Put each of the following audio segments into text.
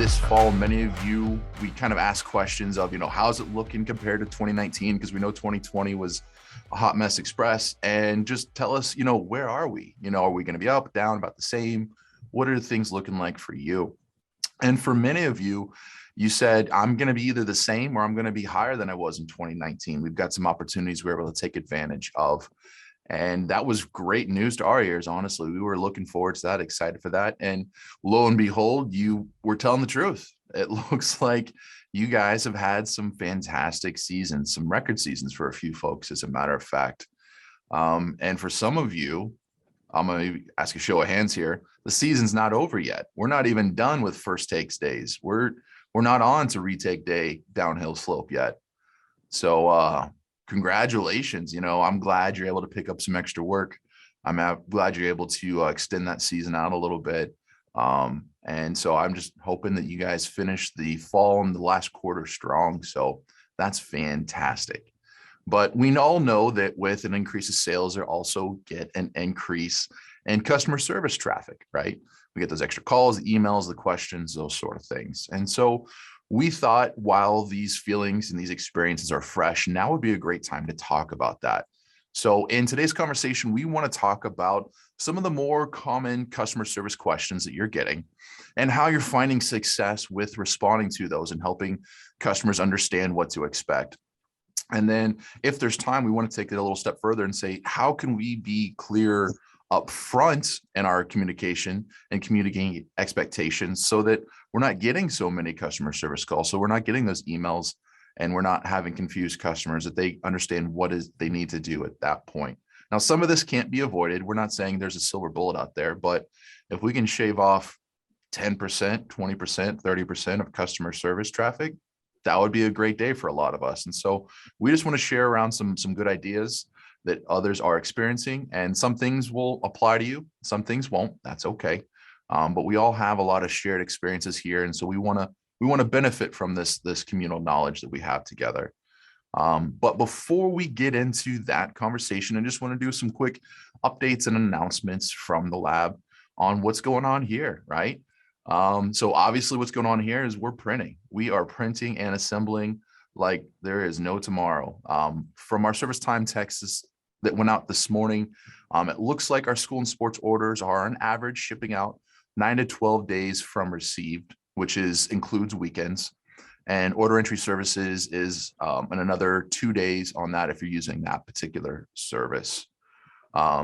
this fall, many of you, we kind of ask questions of, how's it looking compared to 2019? Because we know 2020 was a hot mess express. And just tell us, where are we? Are we going to be up, down, about the same? What are things looking like for you? And for many of you, you said, I'm going to be either the same or I'm going to be higher than I was in 2019. We've got some opportunities we're able to take advantage of. And that was great news to our ears. Honestly, we were looking forward to that, excited for that. And lo and behold, you were telling the truth. It looks like you guys have had some fantastic seasons, some record seasons for a few folks, as a matter of fact. And for some of you, I'm going to ask a show of hands here. The season's not over yet. We're not even done with first takes days. We're not on to retake day downhill slope yet. So, congratulations. I'm glad you're able to pick up some extra work. I'm glad you're able to extend that season out a little bit. And so I'm just hoping that you guys finish the fall and the last quarter strong. So that's fantastic. But we all know that with an increase of sales, there also get an increase in customer service traffic, right? We get those extra calls, the emails, the questions, those sort of things. And so we thought, while these feelings and these experiences are fresh, now would be a great time to talk about that. So in today's conversation, we want to talk about some of the more common customer service questions that you're getting and how you're finding success with responding to those and helping customers understand what to expect. And then if there's time, we want to take it a little step further and say, how can we be clear up front in our communication and communicating expectations so that we're not getting so many customer service calls, so we're not getting those emails, and we're not having confused customers, that they understand what is they need to do at that point. Now, some of this can't be avoided. We're not saying there's a silver bullet out there, but if we can shave off 10%, 20%, 30% of customer service traffic, that would be a great day for a lot of us. And so we just want to share around some good ideas that others are experiencing, and some things will apply to you, some things won't. That's okay. But we all have a lot of shared experiences here, and so we want to benefit from this communal knowledge that we have together. But before we get into that conversation, I just want to do some quick updates and announcements from the lab on what's going on here, right? So obviously what's going on here is we're printing. We are printing and assembling like there is no tomorrow. From our service time Texas that went out this morning, it looks like our school and sports orders are on average shipping out 9 to 12 days from received, which includes weekends. And order entry services is in another 2 days on that if you're using that particular service.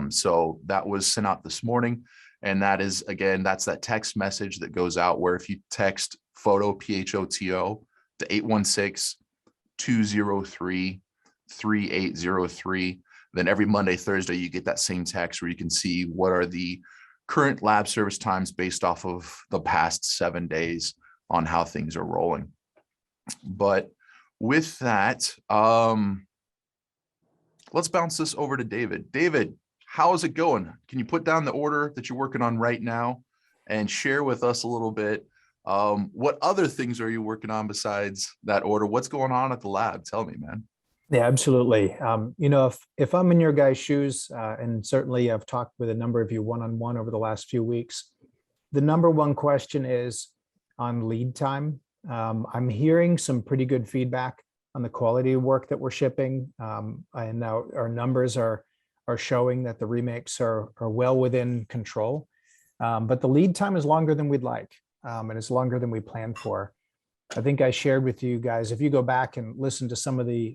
So that was sent out this morning. And that is, again, that's that text message that goes out where if you text photo, PHOTO, to 816-203-3803, then every Monday, Thursday, you get that same text where you can see what are the current lab service times based off of the past 7 days on how things are rolling. But with that, let's bounce this over to David. David, how is it going? Can you put down the order that you're working on right now and share with us a little bit? What other things are you working on besides that order? What's going on at the lab? Tell me, man. Yeah, absolutely. If I'm in your guys' shoes, and certainly I've talked with a number of you one-on-one over the last few weeks, the number one question is on lead time. I'm hearing some pretty good feedback on the quality of work that we're shipping. And now our numbers are showing that the remakes are well within control. But the lead time is longer than we'd like, and it's longer than we planned for. I think I shared with you guys, if you go back and listen to some of the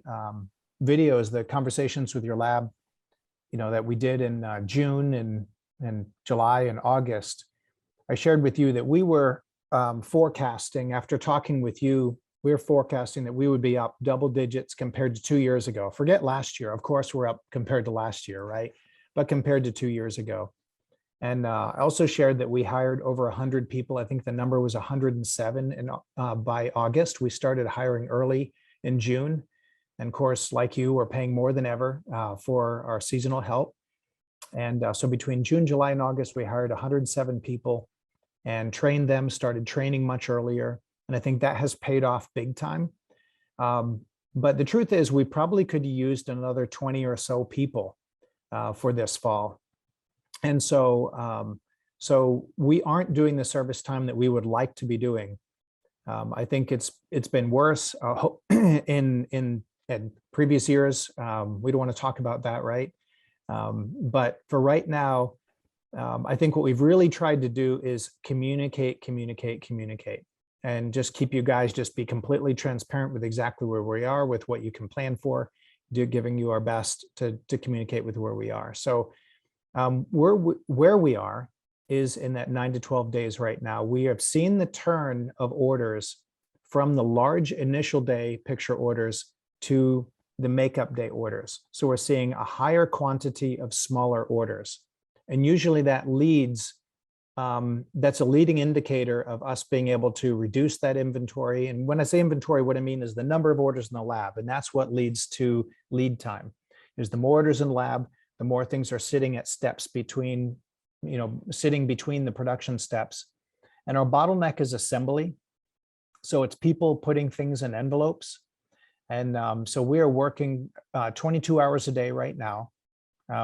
videos, the conversations with your lab, that we did in June and July and August, I shared with you that we were forecasting, after talking with you, we were forecasting that we would be up double digits compared to 2 years ago. Forget last year. Of course, we're up compared to last year, right? But compared to 2 years ago. And I also shared that we hired over 100 people. I think the number was 107. And by August, we started hiring early in June. And of course, like you, we're paying more than ever for our seasonal help. And so between June, July, and August, we hired 107 people and trained them, started training much earlier. And I think that has paid off big time. But the truth is, we probably could have used another 20 or so people for this fall. And so we aren't doing the service time that we would like to be doing. I think it's been worse in previous years. We don't want to talk about that, right? But for right now, I think what we've really tried to do is communicate, and just keep you guys, just be completely transparent with exactly where we are, with what you can plan for, giving you our best to communicate with where we are. So where we are is in that 9 to 12 days right now. We have seen the turn of orders from the large initial day picture orders to the makeup day orders. So we're seeing a higher quantity of smaller orders. And usually that leads, that's a leading indicator of us being able to reduce that inventory. And when I say inventory, what I mean is the number of orders in the lab. And that's what leads to lead time. Is the more orders in lab, the more things are sitting at steps between, sitting between the production steps. And our bottleneck is assembly. So it's people putting things in envelopes. And so we are working 22 hours a day right now.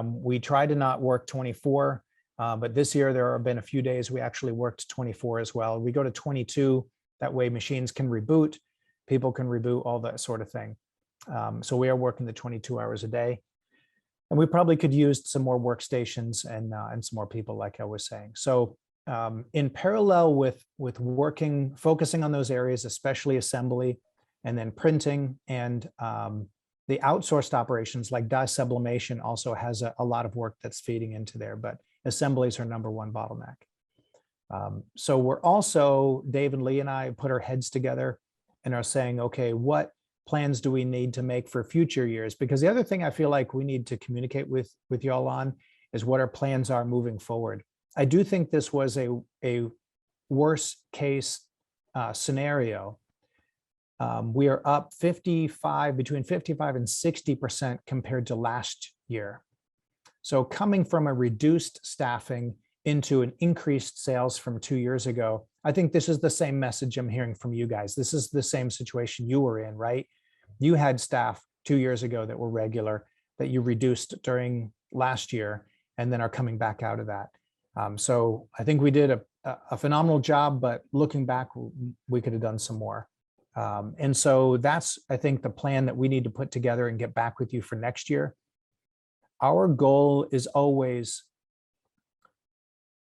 We try to not work 24, but this year there have been a few days we actually worked 24 as well. We go to 22, that way machines can reboot, people can reboot, all that sort of thing. So we are working the 22 hours a day. And we probably could use some more workstations and some more people, like I was saying. So in parallel with focusing on those areas, especially assembly, and then printing, and the outsourced operations like dye sublimation also has a lot of work that's feeding into there, but assembly is our number one bottleneck. So we're also, Dave and Lee and I put our heads together and are saying, okay, what plans do we need to make for future years? Because the other thing I feel like we need to communicate with y'all on is what our plans are moving forward. I do think this was a worst case scenario. We are up between 55 and 60% compared to last year. So coming from a reduced staffing into an increased sales from 2 years ago, I think this is the same message I'm hearing from you guys. This is the same situation you were in, right? You had staff 2 years ago that were regular, that you reduced during last year, and then are coming back out of that. So I think we did a phenomenal job, but looking back, we could have done some more. And so that's, I think, the plan that we need to put together and get back with you for next year. Our goal is always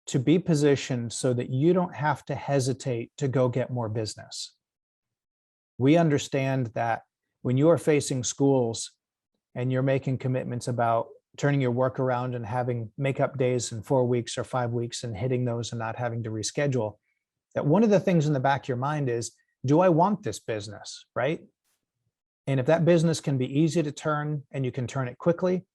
to be positioned so that you don't have to hesitate to go get more business. We understand that when you are facing schools and you're making commitments about turning your work around and having makeup days in 4 weeks or 5 weeks and hitting those and not having to reschedule, that one of the things in the back of your mind is, do I want this business, right? And if that business can be easy to turn and you can turn it quickly,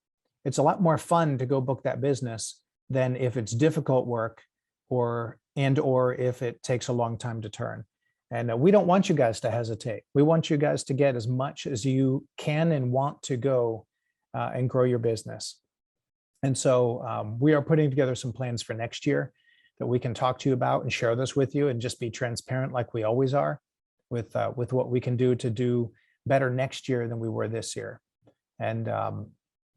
it's a lot more fun to go book that business than if it's difficult work or if it takes a long time to turn. And we don't want you guys to hesitate. We want you guys to get as much as you can and want to go and grow your business. And so we are putting together some plans for next year that we can talk to you about and share this with you and just be transparent like we always are with what we can do to do better next year than we were this year. And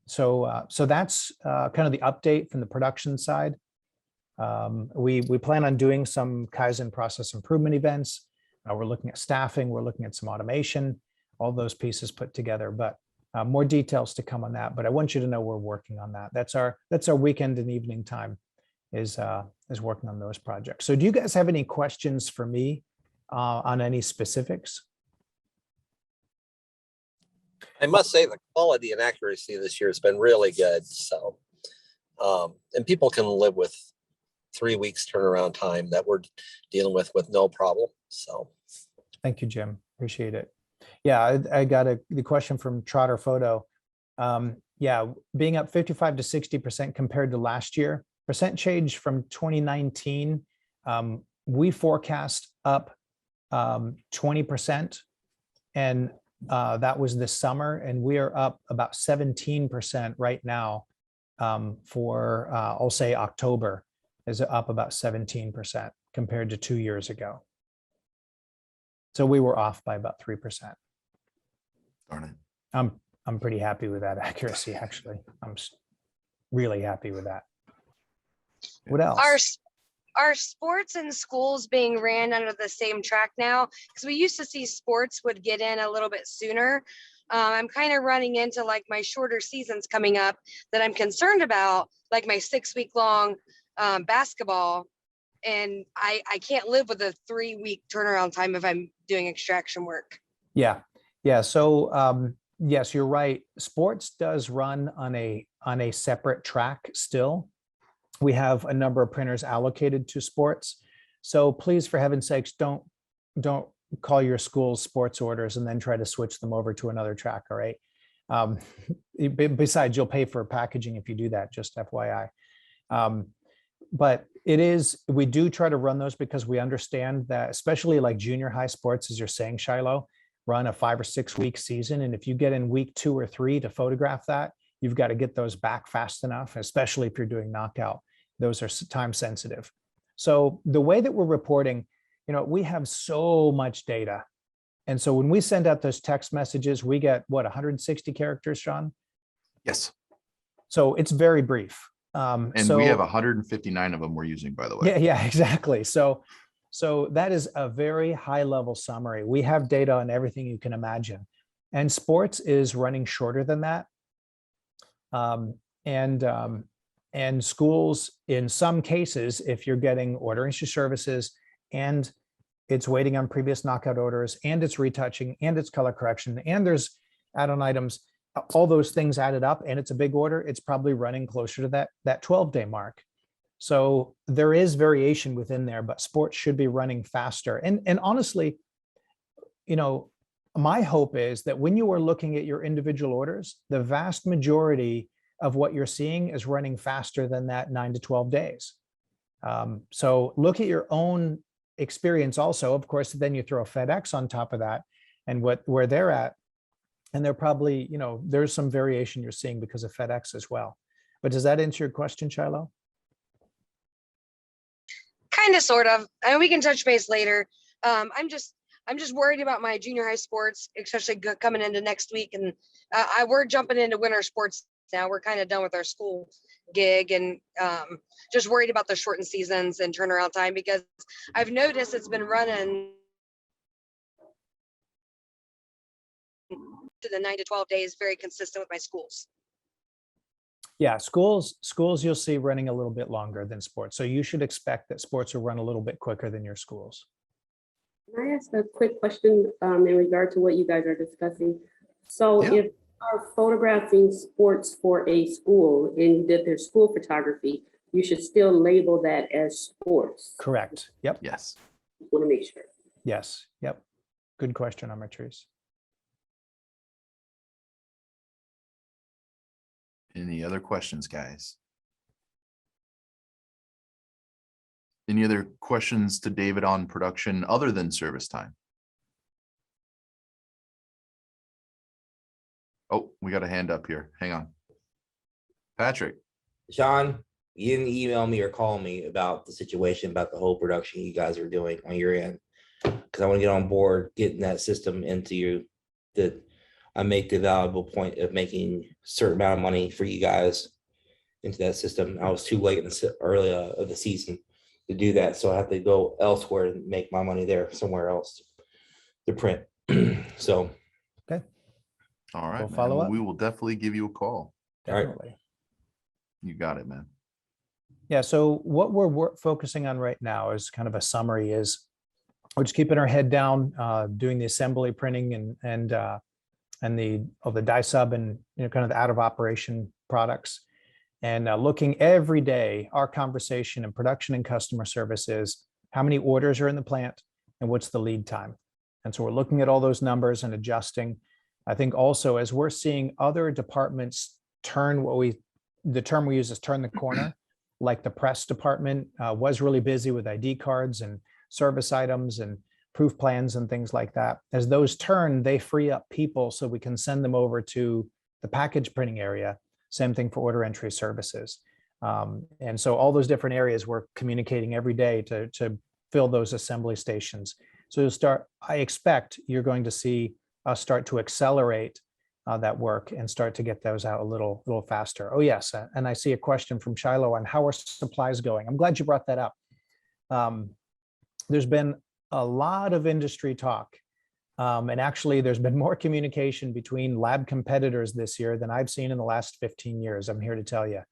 so that's kind of the update from the production side. We plan on doing some Kaizen process improvement events. We're looking at staffing, we're looking at some automation, all those pieces put together, but more details to come on that. But I want you to know we're working on that. That's our weekend and evening time is working on those projects. So do you guys have any questions for me on any specifics? I must say the quality and accuracy this year has been really good. So, and people can live with 3 weeks turnaround time that we're dealing with no problem. So, thank you, Jim. Appreciate it. Yeah, I got the question from Trotter Photo. Yeah, being up 55 to 60% compared to last year, percent change from 2019. We forecast up 20%, and that was this summer, and we are up about 17% right now. For I'll say October is up about 17% compared to 2 years ago. So we were off by about 3%. Darn it. I'm pretty happy with that accuracy, actually. I'm really happy with that. What else? are sports and schools being ran under the same track now? Because we used to see sports would get in a little bit sooner. I'm kind of running into like my shorter seasons coming up that I'm concerned about, like my 6-week long basketball. And I can't live with a 3-week turnaround time if I'm doing extraction work. Yeah. Yeah. So yes, you're right. Sports does run on a separate track still. We have a number of printers allocated to sports. So please, for heaven's sakes, don't call your school's sports orders and then try to switch them over to another track. All right. Besides, you'll pay for packaging if you do that, just FYI. But we do try to run those because we understand that, especially like junior high sports, as you're saying, Shiloh, run a 5 or 6 week season. And if you get in week 2 or 3 to photograph that, you've got to get those back fast enough, especially if you're doing knockout. Those are time sensitive. So the way that we're reporting, we have so much data. And so when we send out those text messages, we get 160 characters, Sean? Yes. So it's very brief. And we have 159 of them we're using, by the way. Yeah, exactly. So that is a very high level summary. We have data on everything you can imagine. And sports is running shorter than that. And schools, in some cases, if you're getting order entry services and it's waiting on previous knockout orders and it's retouching and it's color correction and there's add-on items, all those things added up and it's a big order, it's probably running closer to that 12-day mark. So there is variation within there, but sports should be running faster. And honestly, my hope is that when you are looking at your individual orders, the vast majority of what you're seeing is running faster than that 9 to 12 days. So look at your own experience also. Of course, then you throw FedEx on top of that and where they're at. And they're probably, there's some variation you're seeing because of FedEx as well. But does that answer your question, Shiloh? Kind of, sort of. I mean, we can touch base later. I'm just worried about my junior high sports, especially coming into next week. And we're jumping into winter sports now. We're kind of done with our school gig and just worried about the shortened seasons and turnaround time because I've noticed it's been running to the 9 to 12 days, very consistent with my schools. Yeah, schools you'll see running a little bit longer than sports. So you should expect that sports will run a little bit quicker than your schools. Can I ask a quick question in regard to what you guys are discussing? So if you are photographing sports for a school and you did their school photography, you should still label that as sports. Correct. Yep. Yes. Want to make sure. Yes. Yep. Good question, Armatrice. Any other questions, guys? Any other questions to David on production other than service time? Oh, we got a hand up here. Hang on. Patrick. Sean, you didn't email me or call me about the situation, about the whole production you guys are doing on your end. Because I want to get on board, getting that system into you, that I make the valuable point of making a certain amount of money for you guys into that system. I was too late in the early of the season to do that. So I have to go elsewhere and make my money there somewhere else to print. So. Okay. All right. We'll follow up. We will definitely give you a call. Definitely. You got it, man. Yeah. So what we're focusing on right now is kind of a summary is we're just keeping our head down, doing the assembly printing and the die sub and kind of the out of operation products, and looking every day. Our conversation in production and customer service is how many orders are in the plant and what's the lead time. And so we're looking at all those numbers and adjusting. I think also as we're seeing other departments turn the term we use is turn the corner, like the press department was really busy with ID cards and service items and proof plans and things like that. As those turn, they free up people so we can send them over to the package printing area. Same thing for order entry services. And so all those different areas we're communicating every day to fill those assembly stations. So I expect you're going to see us start to accelerate that work and start to get those out a little faster. Oh yes, and I see a question from Shiloh on how are supplies going. I'm glad you brought that up. there's been a lot of industry talk. And actually, there's been more communication between lab competitors this year than I've seen in the last 15 years. I'm here to tell you.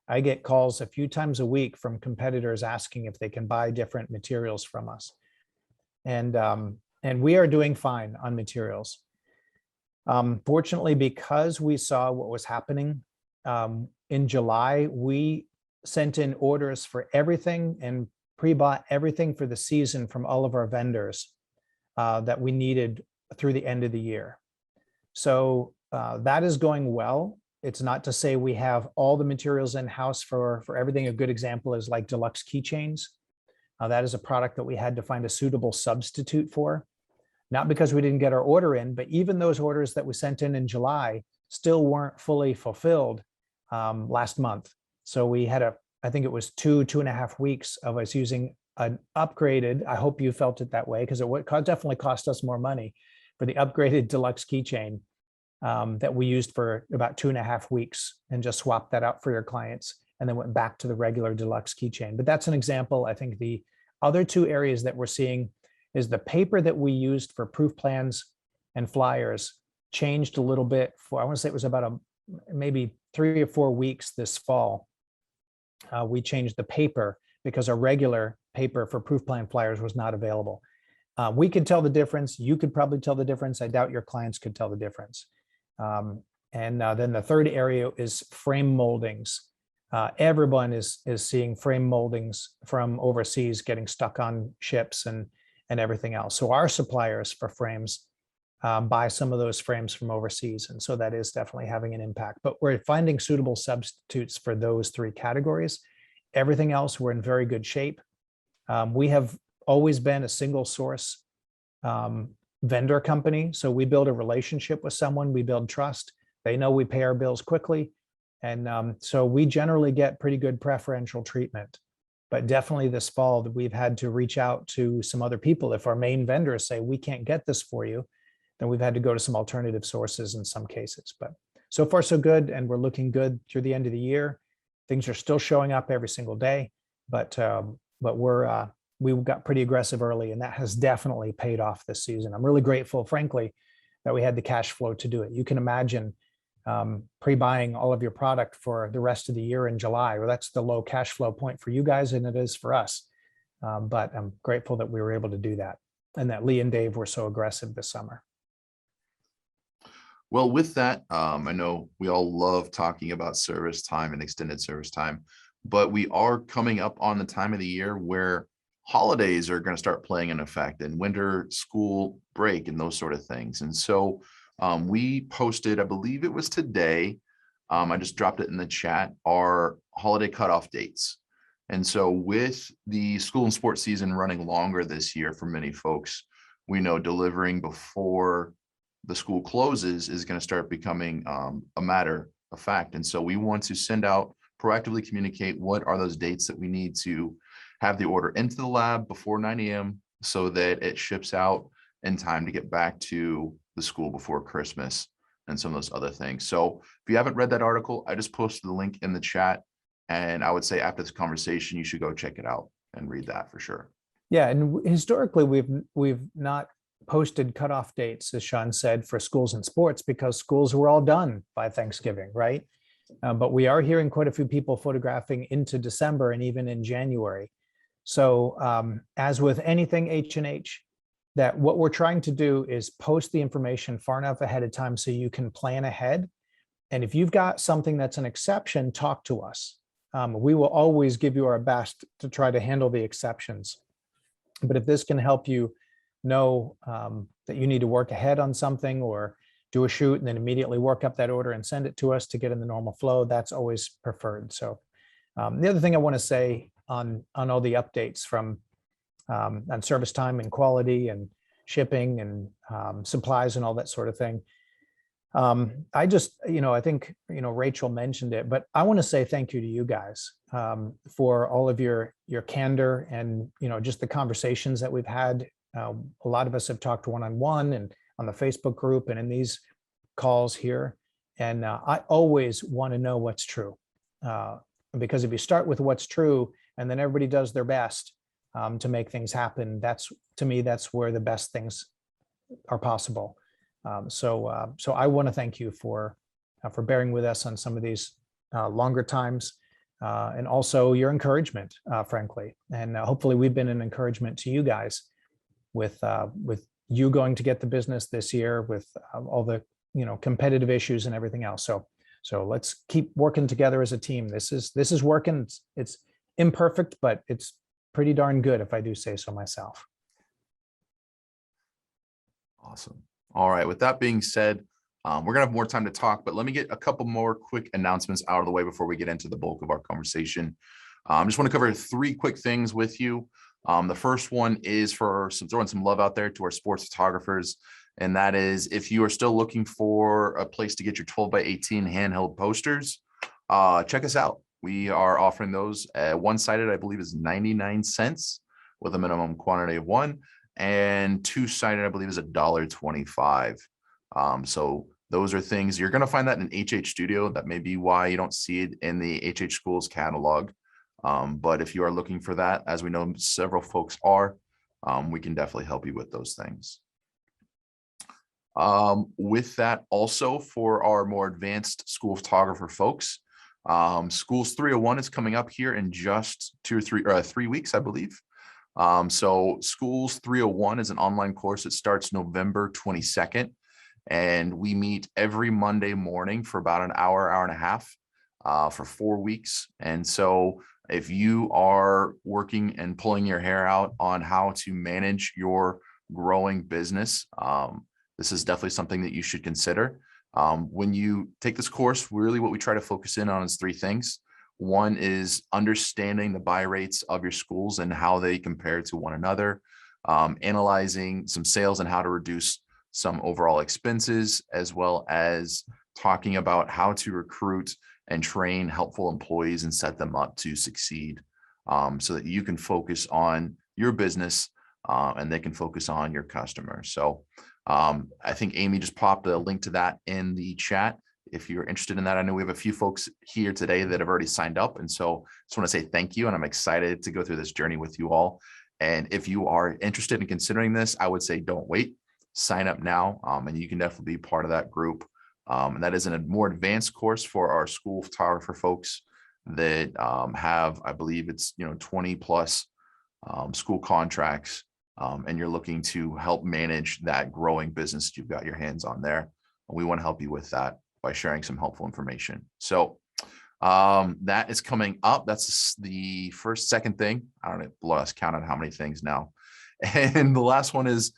I get calls a few times a week from competitors asking if they can buy different materials from us. And we are doing fine on materials. Fortunately, because we saw what was happening in July, we sent in orders for everything and pre-bought everything for the season from all of our vendors that we needed through the end of the year. So that is going well. It's not to say we have all the materials in-house for everything. A good example is like deluxe keychains. That is a product that we had to find a suitable substitute for, not because we didn't get our order in, but even those orders that we sent in July still weren't fully fulfilled last month. So we had I think it was 2.5 weeks of us using an upgraded, I hope you felt it that way, because it would definitely cost us more money for the upgraded deluxe keychain that we used for about 2.5 weeks and just swapped that out for your clients and then went back to the regular deluxe keychain. But that's an example. I think the other two areas that we're seeing is the paper that we used for proof plans and flyers changed a little bit for, I want to say it was about maybe 3 or 4 weeks this fall. We changed the paper because our regular paper for proof plan flyers was not available. We could tell the difference. You could probably tell the difference. I doubt your clients could tell the difference. And then the third area is frame moldings. Everyone is seeing frame moldings from overseas getting stuck on ships and everything else. So our suppliers for frames buy some of those frames from overseas. And so that is definitely having an impact. But we're finding suitable substitutes for those 3 categories. Everything else, we're in very good shape. We have always been a single source vendor company. So we build a relationship with someone, we build trust. They know we pay our bills quickly. And so we generally get pretty good preferential treatment. But definitely this fall, we've had to reach out to some other people. If our main vendors say, we can't get this for you, then we've had to go to some alternative sources in some cases. But so far, so good. And we're looking good through the end of the year. Things are still showing up every single day, but we got pretty aggressive early, and that has definitely paid off this season. I'm really grateful, frankly, that we had the cash flow to do it. You can imagine pre-buying all of your product for the rest of the year in July. Well, that's the low cash flow point for you guys, and it is for us. But I'm grateful that we were able to do that, and that Lee and Dave were so aggressive this summer. Well, with that, I know we all love talking about service time and extended service time, but we are coming up on the time of the year where holidays are going to start playing an effect, and winter school break and those sort of things. And so we posted, I believe it was today, I just dropped it in the chat, our holiday cutoff dates. And so with the school and sports season running longer this year for many folks, we know delivering before the school closes is going to start becoming a matter of fact. And so we want to send out, proactively communicate what are those dates that we need to have the order into the lab before 9 a.m. so that it ships out in time to get back to the school before Christmas and some of those other things. So if you haven't read that article, I just posted the link in the chat, and I would say after this conversation, you should go check it out and read that for sure. Yeah, and historically, we've not posted cutoff dates, as Sean said, for schools and sports because schools were all done by Thanksgiving, right? But we are hearing quite a few people photographing into December and even in January. So as with anything H&H, that what we're trying to do is post the information far enough ahead of time so you can plan ahead. And if you've got something that's an exception, talk to us. We will always give you our best to try to handle the exceptions. But if this can help you know that you need to work ahead on something or do a shoot and then immediately work up that order and send it to us to get in the normal flow, that's always preferred. So the other thing I want to say on all the updates from on service time and quality and shipping and supplies and all that sort of thing. I just, I think, Rachel mentioned it, but I want to say thank you to you guys for all of your candor and, just the conversations that we've had. A lot of us have talked one-on-one and on the Facebook group and in these calls here. And I always want to know what's true. Because if you start with what's true and then everybody does their best, to make things happen, to me, that's where the best things are possible. So I want to thank you for bearing with us on some of these longer times, and also your encouragement, frankly. And hopefully we've been an encouragement to you guys with you going to get the business this year, with all the competitive issues and everything else. So let's keep working together as a team. This is working. It's imperfect, but it's pretty darn good, if I do say so myself. Awesome. All right. With that being said, we're gonna have more time to talk, but let me get a couple more quick announcements out of the way before we get into the bulk of our conversation. Just want to cover 3 quick things with you. The first one is for throwing some love out there to our sports photographers. And that is, if you are still looking for a place to get your 12x18 handheld posters, check us out. We are offering those one-sided, I believe, is 99 cents with a minimum quantity of 1, and 2-sided, I believe, is $1.25. So those are things you're going to find that in HH Studio. That may be why you don't see it in the HH Schools catalog. But if you are looking for that, as we know several folks are, we can definitely help you with those things. With that, also for our more advanced school photographer folks, Schools 301 is coming up here in just 3 weeks, I believe. So Schools 301 is an online course that starts November 22nd, and we meet every Monday morning for about an hour, hour and a half, for 4 weeks. And so if you are working and pulling your hair out on how to manage your growing business, this is definitely something that you should consider. When you take this course, really what we try to focus in on is 3 things. One is understanding the buy rates of your schools and how they compare to one another, analyzing some sales and how to reduce some overall expenses, as well as talking about how to recruit and train helpful employees and set them up to succeed, so that you can focus on your business and they can focus on your customers. So I think Amy just popped a link to that in the chat. If you're interested in that, I know we have a few folks here today that have already signed up. And so I just want to say thank you. And I'm excited to go through this journey with you all. And if you are interested in considering this, I would say don't wait, sign up now. And you can definitely be part of that group. And that is in a more advanced course for our school photographer folks that have, I believe it's 20 plus school contracts, and you're looking to help manage that growing business that you've got your hands on there. And we want to help you with that by sharing some helpful information. So that is coming up. That's the second thing. I don't know, lost count on how many things now. And the last one is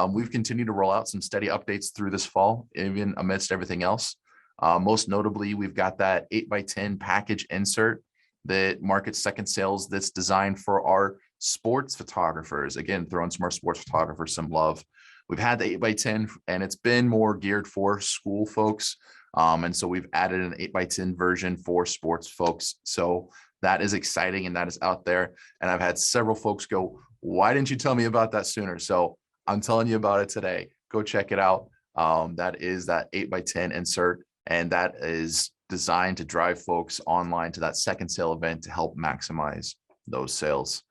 we've continued to roll out some steady updates through this fall, even amidst everything else. Most notably, we've got that 8x10 package insert that markets second sales that's designed for our sports photographers. Again, throwing some more sports photographers some love. We've had the 8x10 and it's been more geared for school folks. And so we've added an 8x10 version for sports folks. So that is exciting and that is out there. And I've had several folks go, why didn't you tell me about that sooner? So I'm telling you about it today. Go check it out. That is that 8x10 insert. And that is designed to drive folks online to that second sale event to help maximize those sales.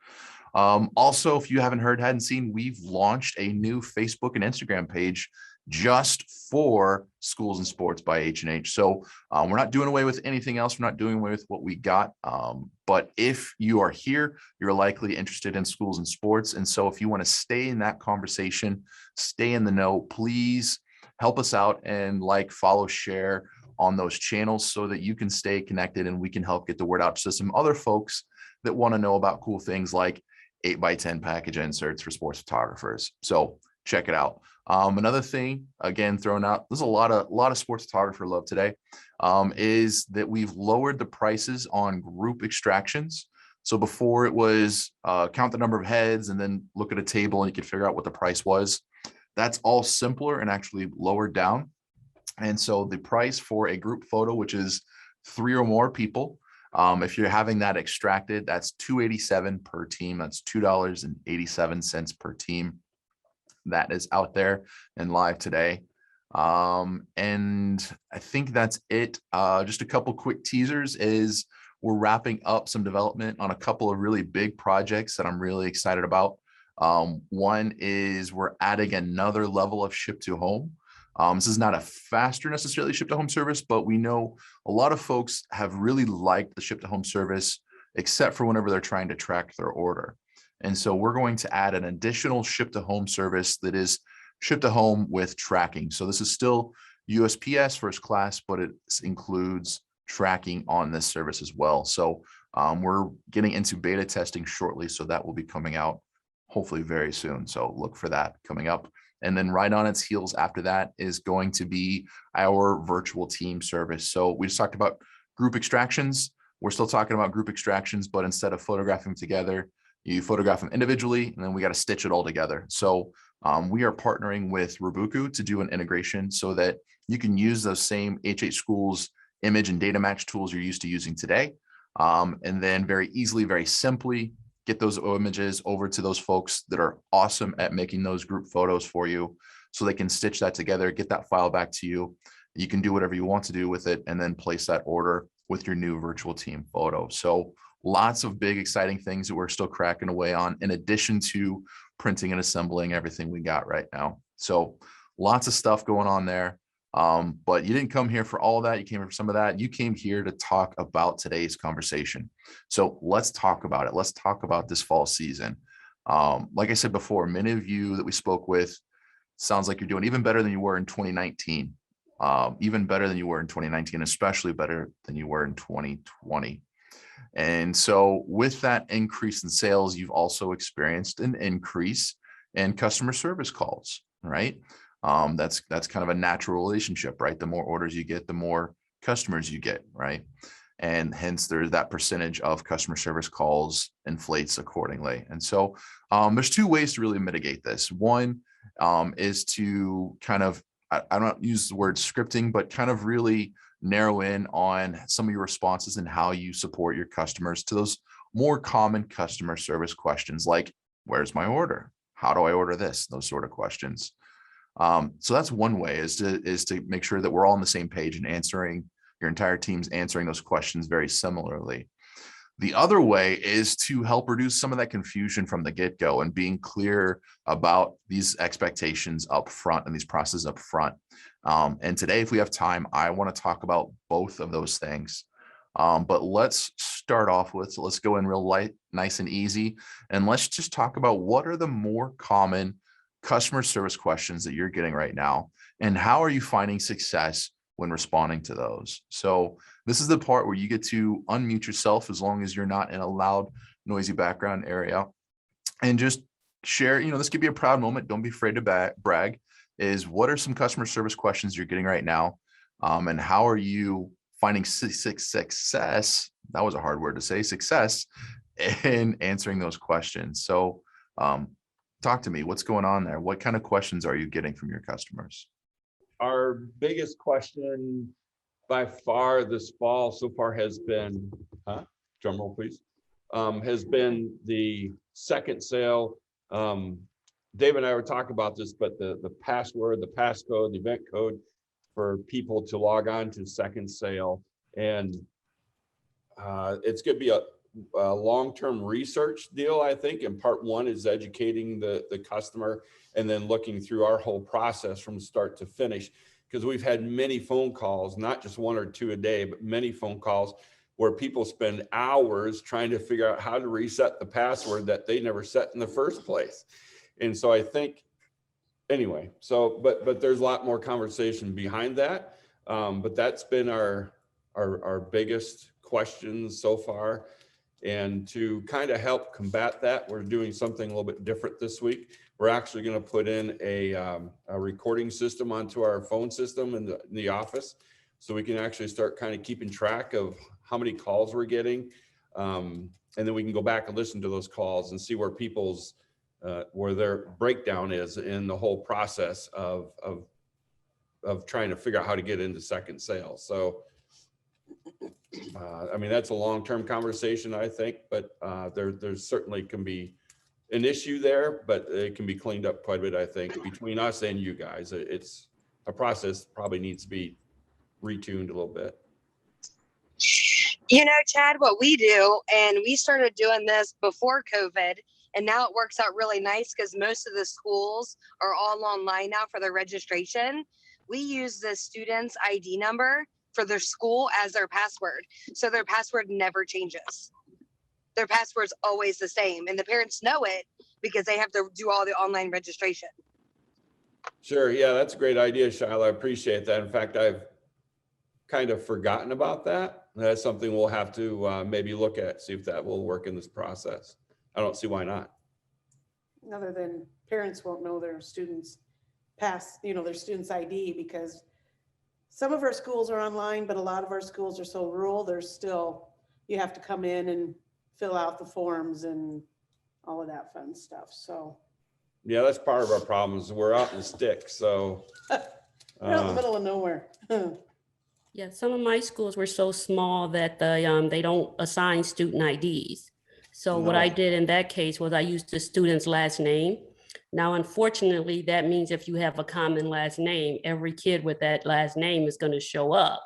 Also, if you hadn't seen, we've launched a new Facebook and Instagram page just for Schools and Sports by H&H. So we're not doing away with anything else. We're not doing away with what we got. But if you are here, you're likely interested in schools and sports. And so if you want to stay in that conversation, stay in the know, please help us out and follow, share on those channels so that you can stay connected and we can help get the word out to some other folks that want to know about cool things like 8x10 package inserts for sports photographers. So check it out. Another thing, again, thrown out, there's a lot of sports photographer love today, is that we've lowered the prices on group extractions. So before it was count the number of heads and then look at a table and you could figure out what the price was. That's all simpler and actually lowered down. And so the price for a group photo, which is 3 or more people, if you're having that extracted, that's $287 per team. That's $2.87 per team. That is out there and live today. And I think that's it. Just a couple quick teasers is we're wrapping up some development on a couple of really big projects that I'm really excited about. One is we're adding another level of ship to home. This is not a faster necessarily ship to home service, but we know a lot of folks have really liked the ship to home service, except for whenever they're trying to track their order. And so we're going to add an additional ship to home service that is ship to home with tracking. So this is still USPS first class, but it includes tracking on this service as well. So we're getting into beta testing shortly, so that will be coming out hopefully very soon. So look for that coming up. And then right on its heels after that is going to be our virtual team service. So we just talked about group extractions. We're still talking about group extractions, but instead of photographing together, you photograph them individually, and then we got to stitch it all together. So we are partnering with Robuku to do an integration so that you can use those same H8 Schools image and data match tools you're used to using today. And then very easily, very simply get those images over to those folks that are awesome at making those group photos for you so they can stitch that together, get that file back to you. You can do whatever you want to do with it and then place that order with your new virtual team photo. So lots of big, exciting things that we're still cracking away on, in addition to printing and assembling everything we got right now. So lots of stuff going on there. But you didn't come here for all of that. You came here for some of that. You came here to talk about today's conversation. So let's talk about it. Let's talk about this fall season. Like I said before, many of you that we spoke with, sounds like you're doing even better than you were in 2019. Even better than you were in 2019, especially better than you were in 2020. And so with that increase in sales, you've also experienced an increase in customer service calls, right? That's kind of a natural relationship, right? The more orders you get, the more customers you get, right? And hence there's that percentage of customer service calls inflates accordingly. And so there's two ways to really mitigate this. One is to kind of, I don't use the word scripting, but kind of really narrow in on some of your responses and how you support your customers to those more common customer service questions like, where's my order? How do I order this? Those sort of questions. So that's one way, is to make sure that we're all on the same page and answering, your entire team's answering those questions very similarly. The other way is to help reduce some of that confusion from the get-go and being clear about these expectations up front and these processes up front. And today, if we have time, I want to talk about both of those things. But let's start off with, so let's go in real light, nice and easy. And let's just talk about what are the more common customer service questions that you're getting right now, and how are you finding success when responding to those? So this is the part where you get to unmute yourself, as long as you're not in a loud, noisy background area, and just share, this could be a proud moment. Don't be afraid to brag. Is what are some customer service questions you're getting right now? And how are you finding success? That was a hard word to say, success in answering those questions. So talk to me, what's going on there? What kind of questions are you getting from your customers? Our biggest question by far this fall so far has been, drum roll please, has been the second sale. Dave and I were talking about this, but the password, the passcode, the event code for people to log on to second sale. And it's going to be a long-term research deal, I think. And part one is educating the customer and then looking through our whole process from start to finish. Because we've had many phone calls, not just one or two a day, but many phone calls where people spend hours trying to figure out how to reset the password that they never set in the first place. And so I think, anyway, so, but there's a lot more conversation behind that. But that's been our biggest questions so far. And to kind of help combat that, we're doing something a little bit different this week. We're actually going to put in a recording system onto our phone system in the office, so we can actually start kind of keeping track of how many calls we're getting. And then we can go back and listen to those calls and see where people's, where their breakdown is in the whole process of trying to figure out how to get into second sale. So, I mean, that's a long-term conversation, I think, but there's certainly can be an issue there, but it can be cleaned up quite a bit, I think, between us and you guys. It's a process probably needs to be retuned a little bit. You know, Chad, what we do, and we started doing this before COVID, and now it works out really nice because most of the schools are all online now for their registration. We use the student's ID number for their school as their password. So their password never changes. Their password's always the same, and the parents know it because they have to do all the online registration. Sure. Yeah, that's a great idea, Shiloh. I appreciate that. In fact, I've kind of forgotten about that. That's something we'll have to maybe look at, see if that will work in this process. I don't see why not. Other than parents won't know their students their students' ID, because some of our schools are online, but a lot of our schools are so rural, there's still, you have to come in and fill out the forms and all of that fun stuff. So Yeah, that's part of our problems. We're out in the sticks, so. we're out in the middle of nowhere. Yeah, some of my schools were so small that they don't assign student IDs. So what I No. did in that case was I used the student's last name. Now, unfortunately, that means if you have a common last name, every kid with that last name is going to show up.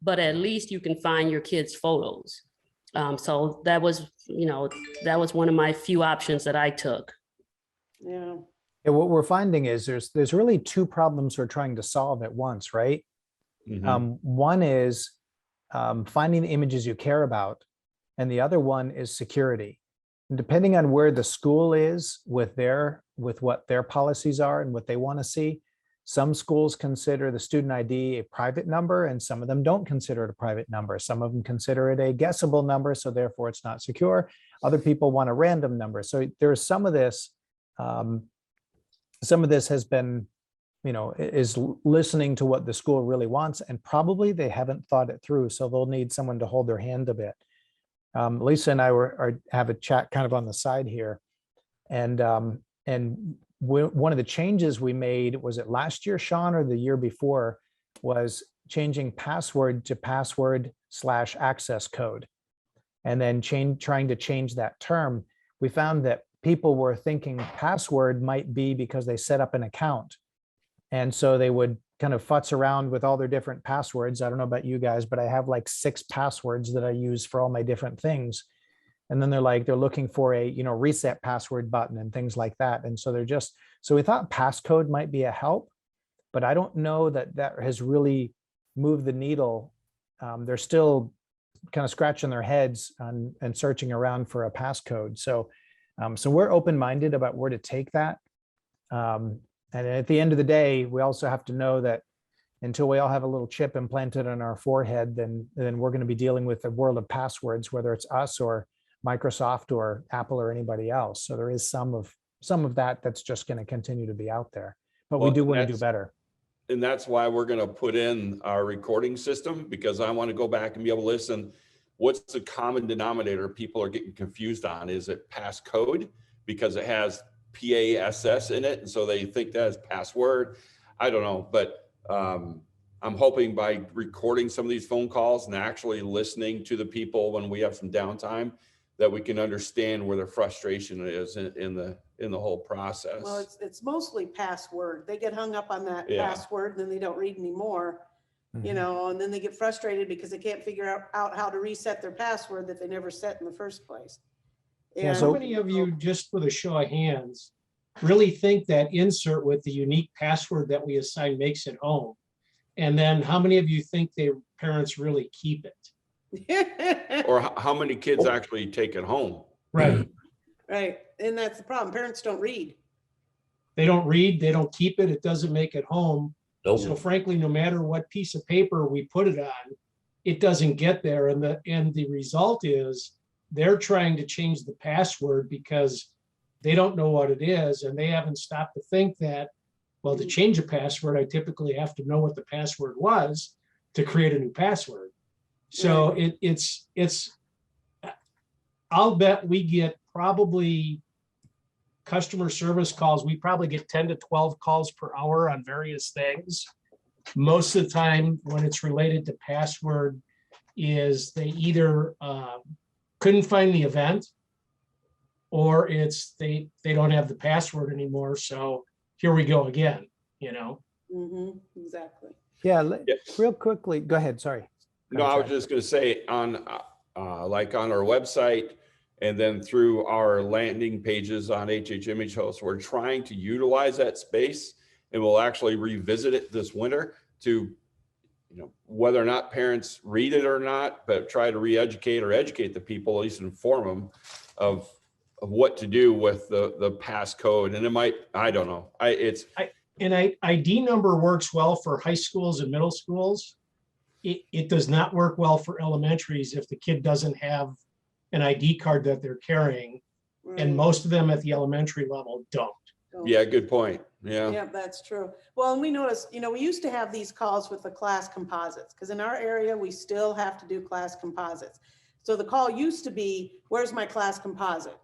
But at least you can find your kids' photos. So that was one of my few options that I took. Yeah. Yeah, what we're finding is there's really two problems we're trying to solve at once, right? One is finding the images you care about, and the other one is security. And depending on where the school is with what their policies are and what they want to see, some schools consider the student ID a private number, and some of them don't consider it a private number. Some of them consider it a guessable number, so therefore it's not secure. Other people want a random number. So there's some of this. Some of this has been, is listening to what the school really wants, and probably they haven't thought it through. So they'll need someone to hold their hand a bit. Lisa and I have a chat kind of on the side here, and one of the changes we made, was it last year, Sean, or the year before, was changing password to password/access code, and then trying to change that term. We found that people were thinking password might be because they set up an account. And so they would kind of futz around with all their different passwords. I don't know about you guys, but I have like 6 passwords that I use for all my different things. And then they're looking for a, reset password button and things like that. And so so we thought passcode might be a help, but I don't know that has really moved the needle. They're still kind of scratching their heads and searching around for a passcode. So we're open-minded about where to take that. And at the end of the day, we also have to know that until we all have a little chip implanted on our forehead, then we're going to be dealing with the world of passwords, whether it's us or Microsoft or Apple or anybody else. So there is some of that that's just going to continue to be out there, but we do want to do better. And that's why we're going to put in our recording system, because I want to go back and be able to listen. What's the common denominator people are getting confused on? Is it passcode because it has PASS in it, and so they think that is password? I don't know, but I'm hoping by recording some of these phone calls and actually listening to the people when we have some downtime, that we can understand where their frustration is in the whole process. Well, it's mostly password. They get hung up on that password, and then they don't read anymore. And then they get frustrated because they can't figure out how to reset their password that they never set in the first place. Yeah, And so How many of you, just with a show of hands, really think that insert with the unique password that we assign makes it home? And then how many of you think their parents really keep it? Or how many kids actually take it home? Right. Right. And that's the problem. Parents don't read. They don't read, they don't keep it, it doesn't make it home. Nope. So frankly, no matter what piece of paper we put it on, it doesn't get there. And the result is they're trying to change the password because they don't know what it is, and they haven't stopped to think that, well, to change a password, I typically have to know what the password was to create a new password. So it's I'll bet we get probably customer service calls. We probably get 10 to 12 calls per hour on various things. Most of the time when it's related to password is they either couldn't find the event, or it's they don't have the password anymore. So here we go again, Exactly. Yeah, real quickly, go ahead, sorry. No, I was just going to say, on like on our website and then through our landing pages on HH Image Host. We're trying to utilize that space, and we'll actually revisit it this winter to, whether or not parents read it or not, but try to re-educate or educate the people, at least inform them of what to do with the passcode. And it might, I don't know. ID number works well for high schools and middle schools. It does not work well for elementaries if the kid doesn't have an ID card that they're carrying. And most of them at the elementary level don't. Yeah, good point. Yeah. Yeah, that's true. Well, and we noticed, we used to have these calls with the class composites, because in our area, we still have to do class composites. So the call used to be, where's my class composite?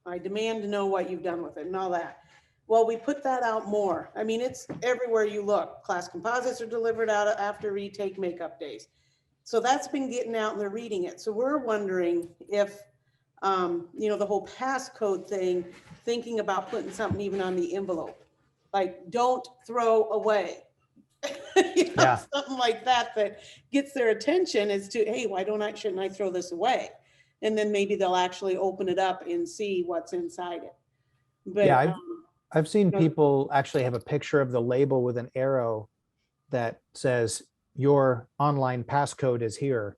I demand to know what you've done with it and all that. Well, we put that out more. I mean, it's everywhere you look. Class composites are delivered out after retake makeup days. So that's been getting out and they're reading it. So we're wondering if, the whole passcode thing, thinking about putting something even on the envelope, like don't throw away. Something like that gets their attention as to, hey, shouldn't I throw this away? And then maybe they'll actually open it up and see what's inside it. But yeah, I've seen people actually have a picture of the label with an arrow that says your online passcode is here.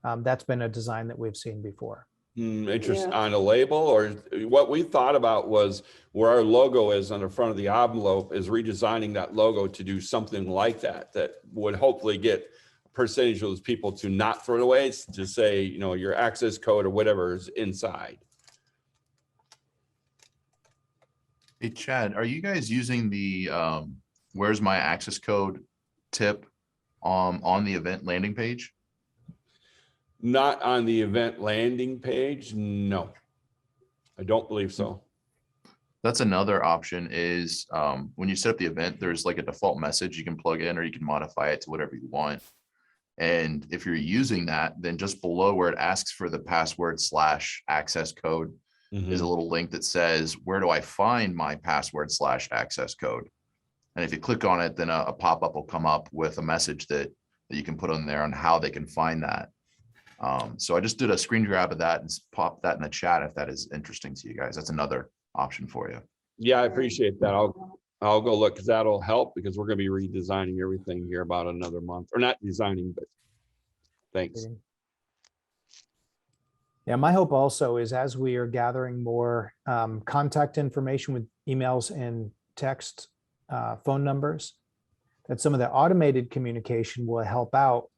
That's been a design that we've seen before. Interesting. On a label, or what we thought about was where our logo is on the front of the envelope is redesigning that logo to do something like that would hopefully get a percentage of those people to not throw it away, to say, your access code or whatever is inside. Hey, Chad, are you guys using the where's my access code tip on the event landing page? Not on the event landing page. No, I don't believe so. That's another option is when you set up the event, there's like a default message you can plug in, or you can modify it to whatever you want. And if you're using that, then just below where it asks for the password/access code is a little link that says, where do I find my password/access code? And if you click on it, then a pop-up will come up with a message that you can put on there on how they can find that. So I just did a screen grab of that and pop that in the chat if that is interesting to you guys. That's another option for you. Yeah, I appreciate that. I'll go look, because that'll help, because we're going to be redesigning everything here about another month, or not designing, but thanks. Yeah, my hope also is as we are gathering more contact information with emails and text, phone numbers, that some of the automated communication will help out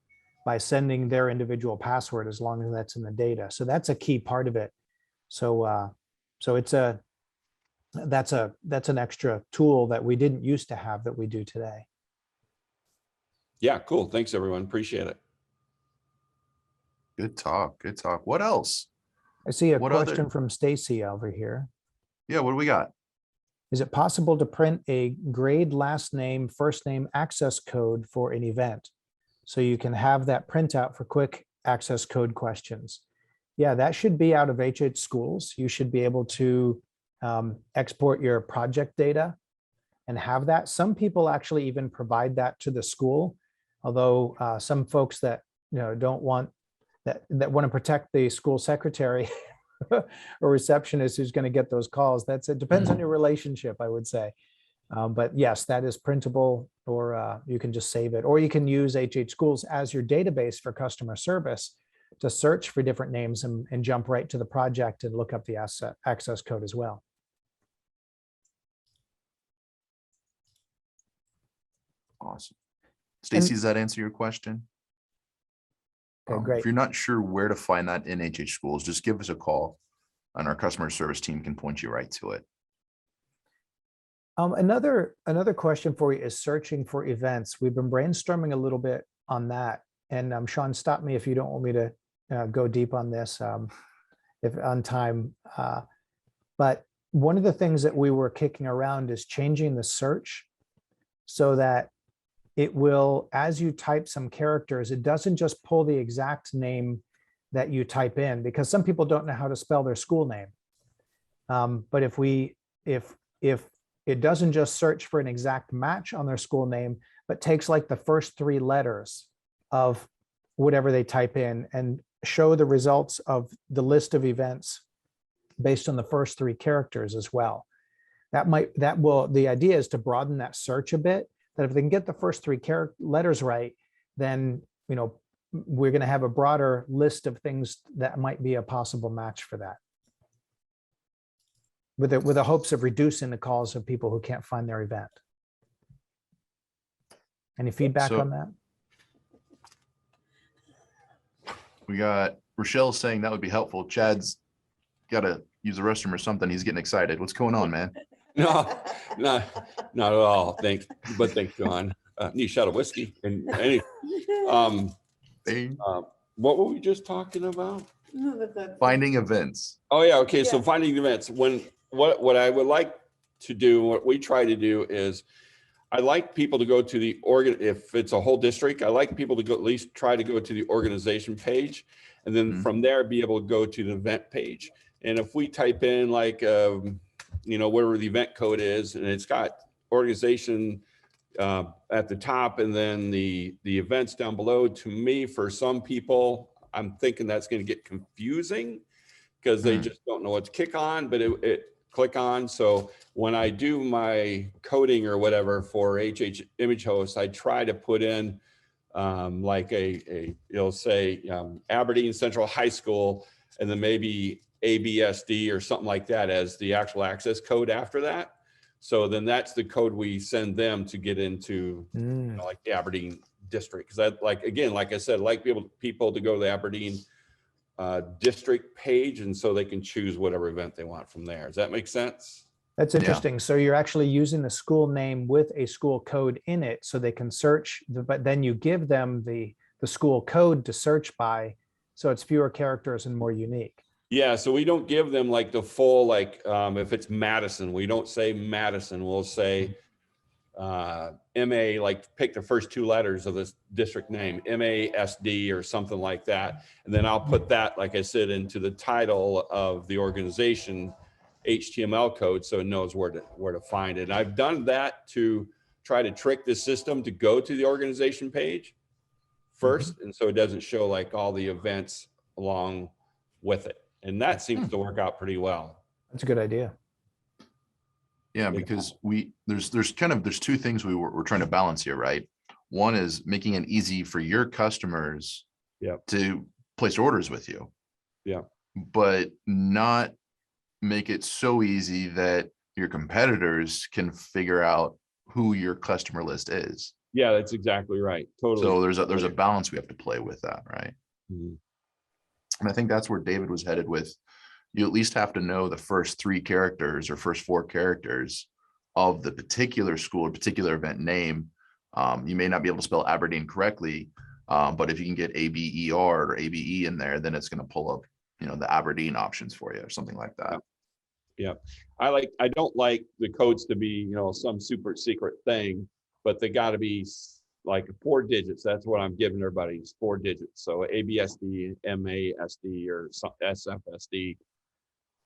by sending their individual password, as long as that's in the data. So that's a key part of it. So that's an extra tool that we didn't used to have that we do today. Yeah, cool. Thanks, everyone. Appreciate it. Good talk. Good talk. What else? I see a question from Stacy over here. Yeah, what do we got? Is it possible to print a grade, last name, first name access code for an event, so you can have that printout for quick access code questions? Yeah, that should be out of HH Schools. You should be able to export your project data and have that. Some people actually even provide that to the school, although some folks that don't want that want to protect the school secretary or receptionist who's going to get those calls. It depends on your relationship, I would say. But yes, that is printable, or you can just save it, or you can use HH Schools as your database for customer service to search for different names and jump right to the project and look up the access code as well. Awesome. Stacy, does that answer your question? Okay, great. If you're not sure where to find that in HH Schools, just give us a call and our customer service team can point you right to it. Another question for you is searching for events. We've been brainstorming a little bit on that. And Sean, stop me if you don't want me to go deep on this if on time. But one of the things that we were kicking around is changing the search so that it will, as you type some characters, it doesn't just pull the exact name that you type in, because some people don't know how to spell their school name. But if it doesn't just search for an exact match on their school name, but takes like the first 3 letters of whatever they type in and show the results of the list of events based on the first three characters as well. The idea is to broaden that search a bit, that if they can get the first three letters right, then, we're going to have a broader list of things that might be a possible match for that. With the hopes of reducing the calls of people who can't find their event. Any feedback on that? We got Rochelle saying that would be helpful. Chad's got to use the restroom or something. He's getting excited. What's going on, man? No, not at all. Thanks, John. Need a shot of whiskey. And any, what were we just talking about? Finding events. Oh yeah, okay. So finding events. What I would like to do, what we try to do is, I like people to go to the if it's a whole district, I like people to go at least try to go to the organization page, and then from there be able to go to the event page. And if we type in like, whatever the event code is, and it's got organization at the top and then the events down below, to me, for some people, I'm thinking that's going to get confusing because they just don't know what to click on, but it click on. So when I do my coding or whatever for HH image host, I try to put in like it'll say Aberdeen Central High School, and then maybe ABSD or something like that as the actual access code after that. So then that's the code we send them to get into like the Aberdeen district. Because like I said, like people to go to the Aberdeen district page, and so they can choose whatever event they want from there. Does that make sense? That's interesting. Yeah. So you're actually using the school name with a school code in it, so they can search, but then you give them the school code to search by, so it's fewer characters and more unique. Yeah, so we don't give them like the full, if it's Madison, we don't say Madison, we'll say MA, like pick the first two letters of this district name, MASD or something like that. And then I'll put that, like I said, into the title of the organization HTML code, so it knows where to find it. And I've done that to try to trick the system to go to the organization page first. And so it doesn't show like all the events along with it. And that seems to work out pretty well. That's a good idea. Yeah, because there's two things we're trying to balance here, right? One is making it easy for your customers to place orders with you. Yeah. But not make it so easy that your competitors can figure out who your customer list is. Yeah, that's exactly right. Totally. So there's a balance we have to play with that, right? And I think that's where David was headed with. You at least have to know the first three characters or first four characters of the particular school or particular event name. You may not be able to spell Aberdeen correctly, but if you can get ABER or ABE in there, then it's going to pull up, the Aberdeen options for you or something like that. Yeah. I don't like the codes to be, some super secret thing, but they got to be like 4 digits. That's what I'm giving everybody, is 4 digits. So ABSD, MASD, or SFSD,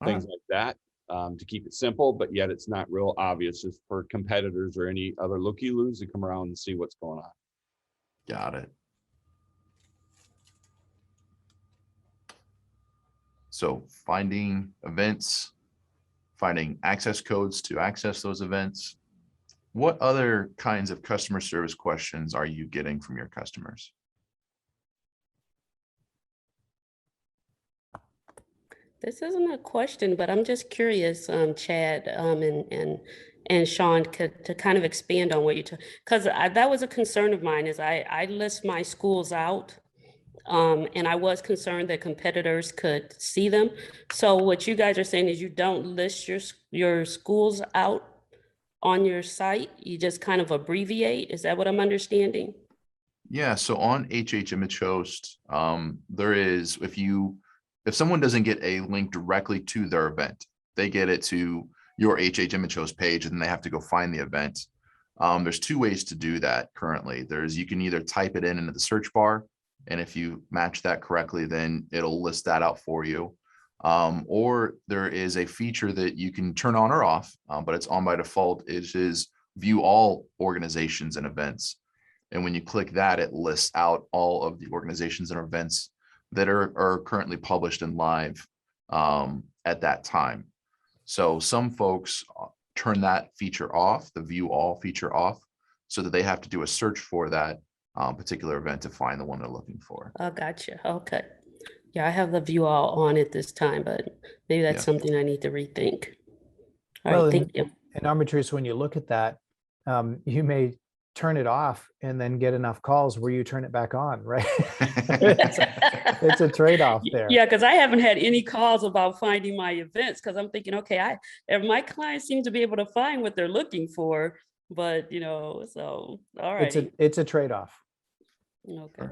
things like that, to keep it simple, but yet it's not real obvious just for competitors or any other looky-loos to come around and see what's going on. Got it. So finding events, finding access codes to access those events. What other kinds of customer service questions are you getting from your customers? This isn't a question, but I'm just curious, Chad and Sean, to kind of expand on what you took, because that was a concern of mine. Is I list my schools out, and I was concerned that competitors could see them. So what you guys are saying is you don't list your schools out on your site, you just kind of abbreviate. Is that what I'm understanding? Yeah. So on HH Image Host, there is, if someone doesn't get a link directly to their event, they get it to your HH Image Host page, and then they have to go find the event. There's 2 ways to do that currently. You can either type it into the search bar, and if you match that correctly, then it'll list that out for you. Or there is a feature that you can turn on or off, but it's on by default. It is view all organizations and events. And when you click that, it lists out all of the organizations and events that are currently published and live at that time. So some folks turn that feature off, the view all feature off, so that they have to do a search for that particular event to find the one they're looking for. Oh, gotcha. Okay. Yeah, I have the view all on at this time, but maybe that's Yeah. something I need to rethink. All Well, right, thank you. And Armatrice, when you look at that, you may turn it off and then get enough calls where you turn it back on, right? It's a trade-off there. Yeah, because I haven't had any calls about finding my events because I'm thinking, okay, my clients seem to be able to find what they're looking for, but so all right. It's a trade-off. Okay.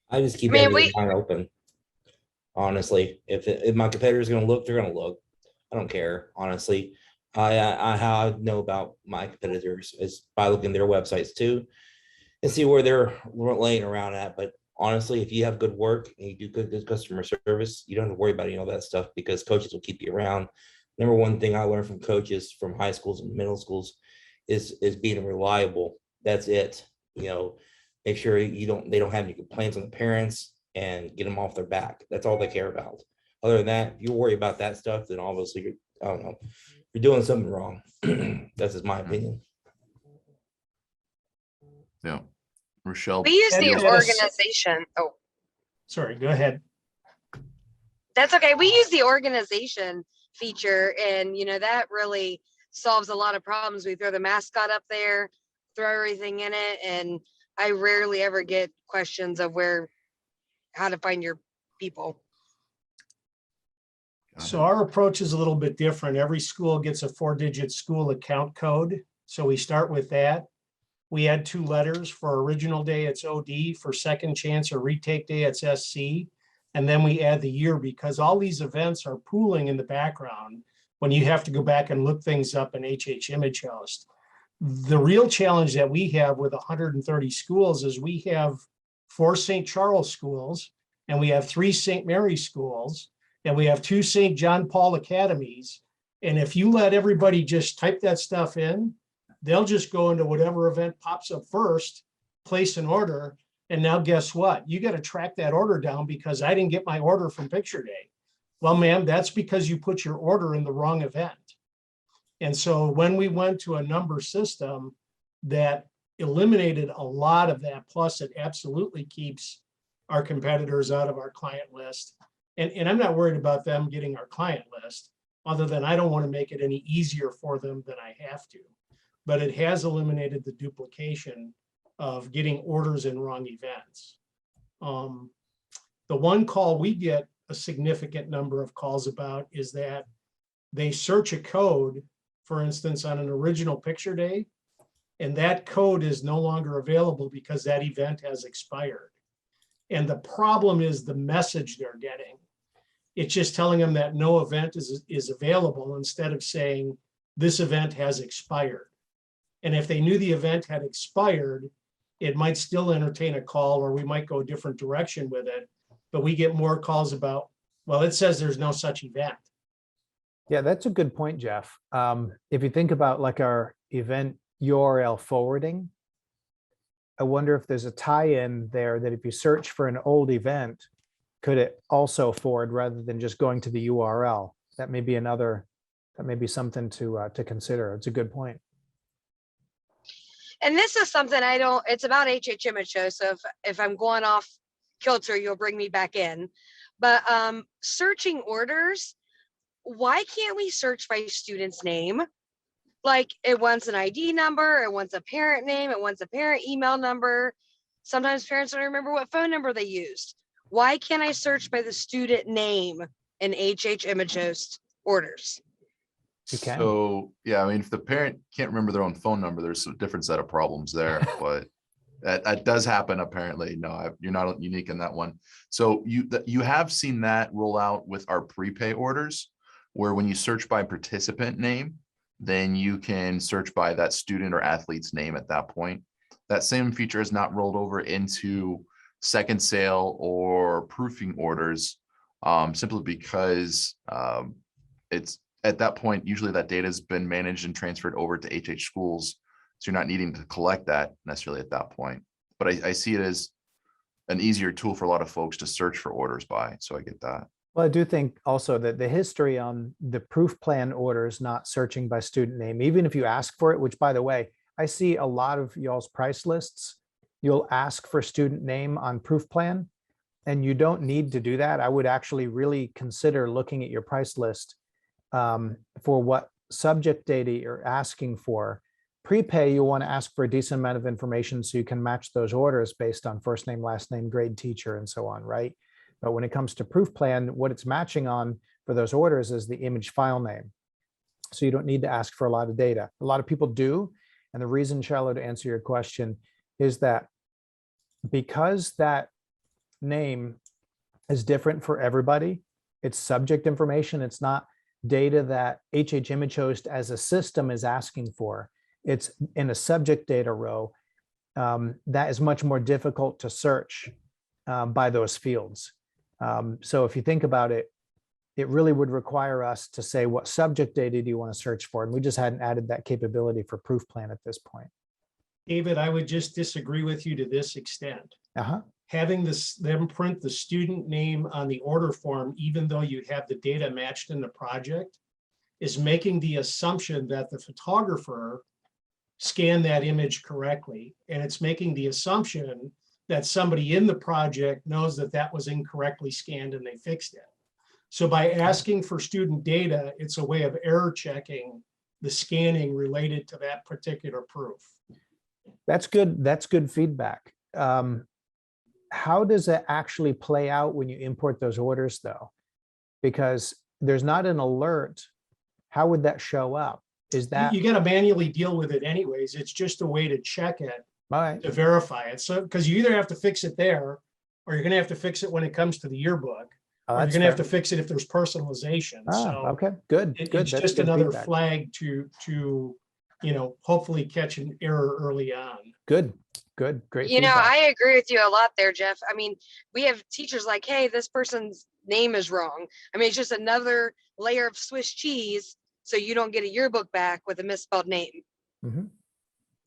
I just keep I mean, everything wide open. Honestly, if my competitor's gonna look, they're gonna look. I don't care, honestly. How I know about my competitors is by looking at their websites too and see where they're laying around at. But honestly, if you have good work and you do good customer service, you don't have to worry about any of that stuff because coaches will keep you around. Number one thing I learned from coaches from high schools and middle schools is being reliable. That's it. Make sure they don't have any complaints on the parents and get them off their back. That's all they care about. Other than that, if you worry about that stuff, then obviously you're doing something wrong. That's just my opinion. Yeah. Rochelle. We use the And- organization. Oh, Sorry, go ahead. that's okay. We use the organization feature, and that really solves a lot of problems. We throw the mascot up there, throw everything in it, and I rarely ever get questions of how to find your people. So our approach is a little bit different. Every school gets a 4-digit school account code. So we start with that. We add 2 letters. For original day, it's OD. For second chance or retake day, it's SC. And then we add the year because all these events are pooling in the background when you have to go back and look things up in HH Image Host. The real challenge that we have with 130 schools is we have 4 St. Charles schools, and we have 3 St. Mary schools, and we have 2 St. John Paul academies. And if you let everybody just type that stuff in, they'll just go into whatever event pops up first, place an order. And now guess what? You got to track that order down because I didn't get my order from picture day. Well, ma'am, that's because you put your order in the wrong event. And so when we went to a number system that eliminated a lot of that, plus it absolutely keeps our competitors out of our client list. And I'm not worried about them getting our client list, other than I don't want to make it any easier for them than I have to. But it has eliminated the duplication of getting orders in wrong events. The one call we get a significant number of calls about is that they search a code, for instance, on an original picture day, and that code is no longer available because that event has expired. And the problem is the message they're getting. It's just telling them that no event is available instead of saying this event has expired. And if they knew the event had expired, it might still entertain a call, or we might go a different direction with it. But we get more calls about, well, it says there's no such event. Yeah, that's a good point, Jeff. If you think about like our event URL forwarding, I wonder if there's a tie-in there that if you search for an old event, could it also forward rather than just going to the URL? That may be something to consider. It's a good point. And this is something it's about HH Image Show. So if I'm going off kilter, you'll bring me back in. But searching orders, why can't we search by student's name? Like it wants an ID number, it wants a parent name, it wants a parent email number. Sometimes parents don't remember what phone number they used. Why can't I search by the student name in HH Image Host orders? You can. So, yeah, I mean, if the parent can't remember their own phone number, there's a different set of problems there, but that does happen apparently. No, you're not unique in that one. So you have seen that roll out with our prepay orders, where when you search by participant name, then you can search by that student or athlete's name at that point. That same feature is not rolled over into second sale or proofing orders, simply because it's at that point, usually that data has been managed and transferred over to HH schools. So you're not needing to collect that necessarily at that point. But I see it as an easier tool for a lot of folks to search for orders by. So I get that. Well, I do think also that the history on the proof plan orders, not searching by student name, even if you ask for it, which by the way, I see a lot of y'all's price lists, you'll ask for student name on proof plan, and you don't need to do that. I would actually really consider looking at your price list for what subject data you're asking for. Prepay, you want to ask for a decent amount of information so you can match those orders based on first name, last name, grade, teacher, and so on, right? But when it comes to proof plan, what it's matching on for those orders is the image file name. So you don't need to ask for a lot of data. A lot of people do. And the reason, Shiloh, to answer your question, is that because that name is different for everybody, it's subject information. It's not data that HH Image Host as a system is asking for. It's in a subject data row that is much more difficult to search by those fields. So if you think about it, it really would require us to say, what subject data do you want to search for? And we just hadn't added that capability for proof plan at this point. David, I would just disagree with you to this extent. Having them print the student name on the order form, even though you have the data matched in the project, is making the assumption that the photographer scanned that image correctly. And it's making the assumption that somebody in the project knows that that was incorrectly scanned and they fixed it. So by asking for student data, it's a way of error checking the scanning related to that particular proof. That's good. That's good feedback. How does it actually play out when you import those orders though? Because there's not an alert. How would that show up? Is that you got to manually deal with it anyways? It's just a way to check it, all right? To verify it. So because you either have to fix it there, or you're going to have to fix it when it comes to the yearbook, or you're going to have to fix it if there's personalization. So okay, good. it's That's just good another feedback. flag to hopefully catch an error early on. Good, great. You know, feedback. I agree with you a lot there, Jeff. I mean, we have teachers like, hey, this person's name is wrong. I mean, it's just another layer of Swiss cheese so you don't get a yearbook back with a misspelled name. Mhm.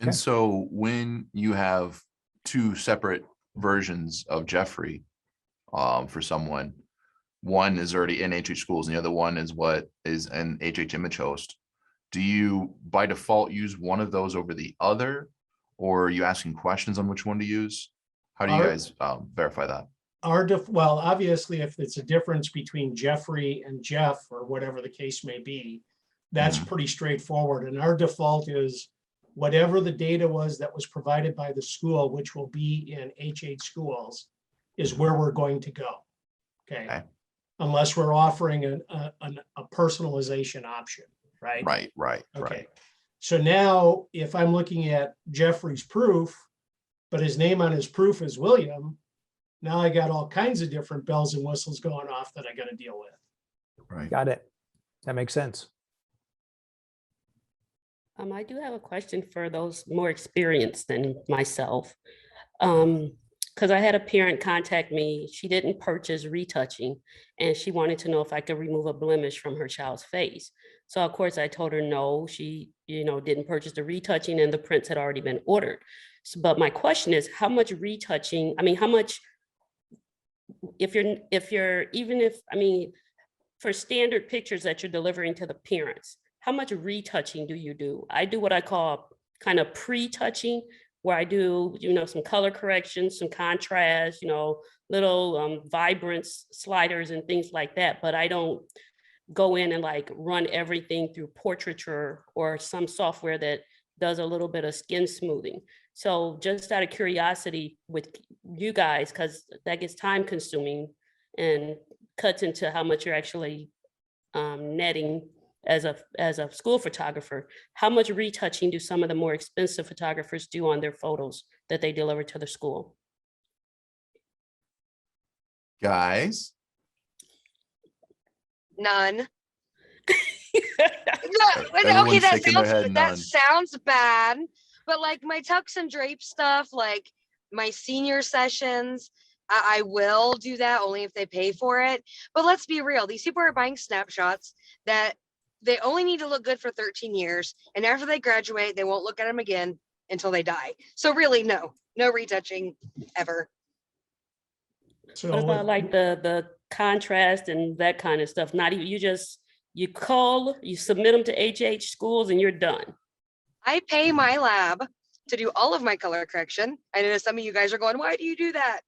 And Okay. so when you have two separate versions of Jeffrey for someone, one is already in HH Schools and the other one is what is an HH Image Host, do you by default use one of those over the other, or are you asking questions on which one to use? How do you guys verify that? Well, obviously, if it's a difference between Jeffrey and Jeff or whatever the case may be, that's pretty straightforward. And our default is whatever the data was that was provided by the school, which will be in HH Schools, is where we're going to go. Okay. Unless we're offering a personalization option, right? Right. Okay. So now if I'm looking at Jeffrey's proof, but his name on his proof is William, now I got all kinds of different bells and whistles going off that I got to deal with. Right. Got it. That makes sense. I do have a question for those more experienced than myself. Because I had a parent contact me. She didn't purchase retouching, and she wanted to know if I could remove a blemish from her child's face. So of course I told her no, she didn't purchase the retouching and the prints had already been ordered. So, but my question is, how much retouching, how much, for standard pictures that you're delivering to the parents, how much retouching do you do? I do what I call kind of pre-touching, where I do, some color corrections, some contrast, little vibrance sliders and things like that. But I don't go in and like run everything through portraiture or some software that does a little bit of skin smoothing. So just out of curiosity with you guys, because that gets time consuming and cuts into how much you're actually netting as a school photographer, how much retouching do some of the more expensive photographers do on their photos that they deliver to the school? Guys? None. Everyone's Okay, shaking their head, that none. sounds bad, but like my tux and drape stuff, like my senior sessions, I will do that only if they pay for it. But let's be real, these people are buying snapshots that they only need to look good for 13 years. And after they graduate, they won't look at them again until they die. So really, no retouching ever. So What about like the contrast and that kind of stuff? Not even, you call, you submit them to HH schools and you're done. I pay my lab to do all of my color correction. I know some of you guys are going, why do you do that?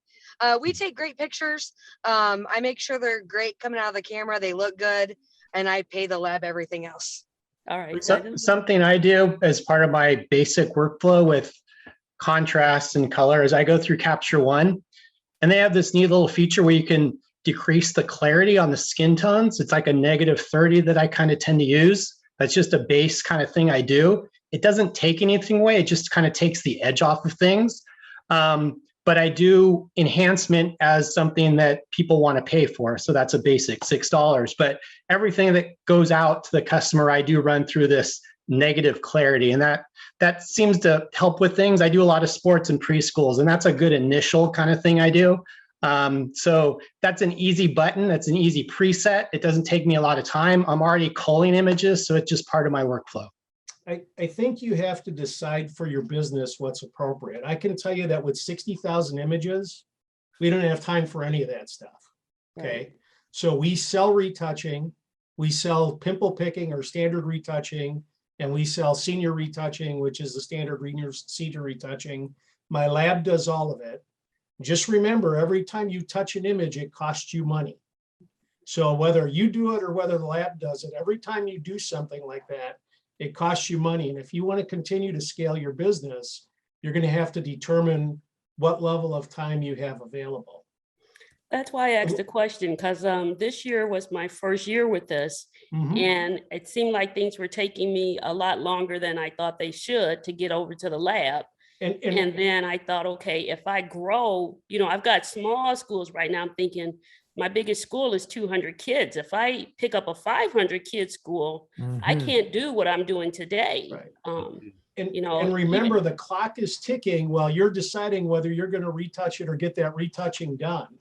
We take great pictures. I make sure they're great coming out of the camera. They look good. And I pay the lab everything else. All right. Something I do as part of my basic workflow with contrast and color is I go through Capture One, and they have this neat little feature where you can decrease the clarity on the skin tones. It's like a -30 that I kind of tend to use. That's just a base kind of thing I do. It doesn't take anything away. It just kind of takes the edge off of things. But I do enhancement as something that people want to pay for. So that's a basic $6. But everything that goes out to the customer, I do run through this negative clarity. And that seems to help with things. I do a lot of sports in preschools, and that's a good initial kind of thing I do. So that's an easy button. That's an easy preset. It doesn't take me a lot of time. I'm already culling images, so it's just part of my workflow. I think you have to decide for your business what's appropriate. I can tell you that with 60,000 images, we don't have time for any of that stuff. Okay. So we sell retouching, we sell pimple picking or standard retouching, and we sell senior retouching, which is the standard senior retouching. My lab does all of it. Just remember, every time you touch an image, it costs you money. So whether you do it or whether the lab does it, every time you do something like that, it costs you money. And if you want to continue to scale your business, you're going to have to determine what level of time you have available. That's why I asked the question, because this year was my first year with this. And it seemed like things were taking me a lot longer than I thought they should to get over to the lab. And then I thought, okay, if I grow, I've got small schools right now. I'm thinking my biggest school is 200 kids. If I pick up a 500 kid school, I can't do what I'm doing today. Right. And remember, the clock is ticking while you're deciding whether you're going to retouch it or get that retouching done.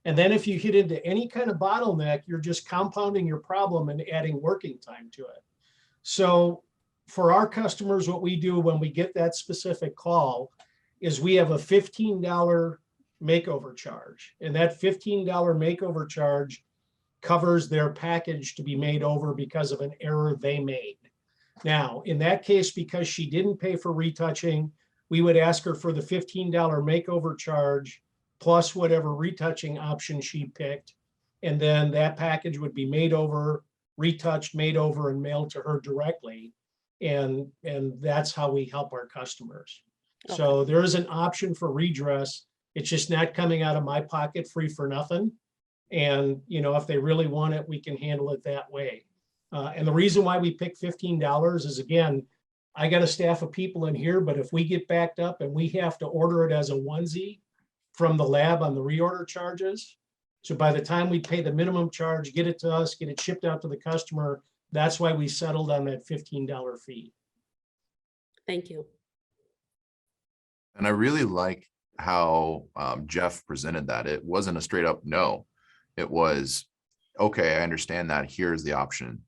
And then if you hit into any kind of bottleneck, you're just compounding your problem and adding working time to it. So for our customers, what we do when we get that specific call is we have a $15 makeover charge. And that $15 makeover charge covers their package to be made over because of an error they made. Now, in that case, because she didn't pay for retouching, we would ask her for the $15 makeover charge plus whatever retouching option she picked. And then that package would be made over, retouched, made over, and mailed to her directly. And that's how we help our customers. Okay. So there is an option for redress. It's just not coming out of my pocket free for nothing. And, if they really want it, we can handle it that way. And the reason why we pick $15 is, again, I got a staff of people in here, but if we get backed up and we have to order it as a onesie from the lab on the reorder charges, so by the time we pay the minimum charge, get it to us, get it shipped out to the customer, that's why we settled on that $15 fee. Thank you. And I really like how Jeff presented that. It wasn't a straight up no. It was, okay, I understand that. Here's the option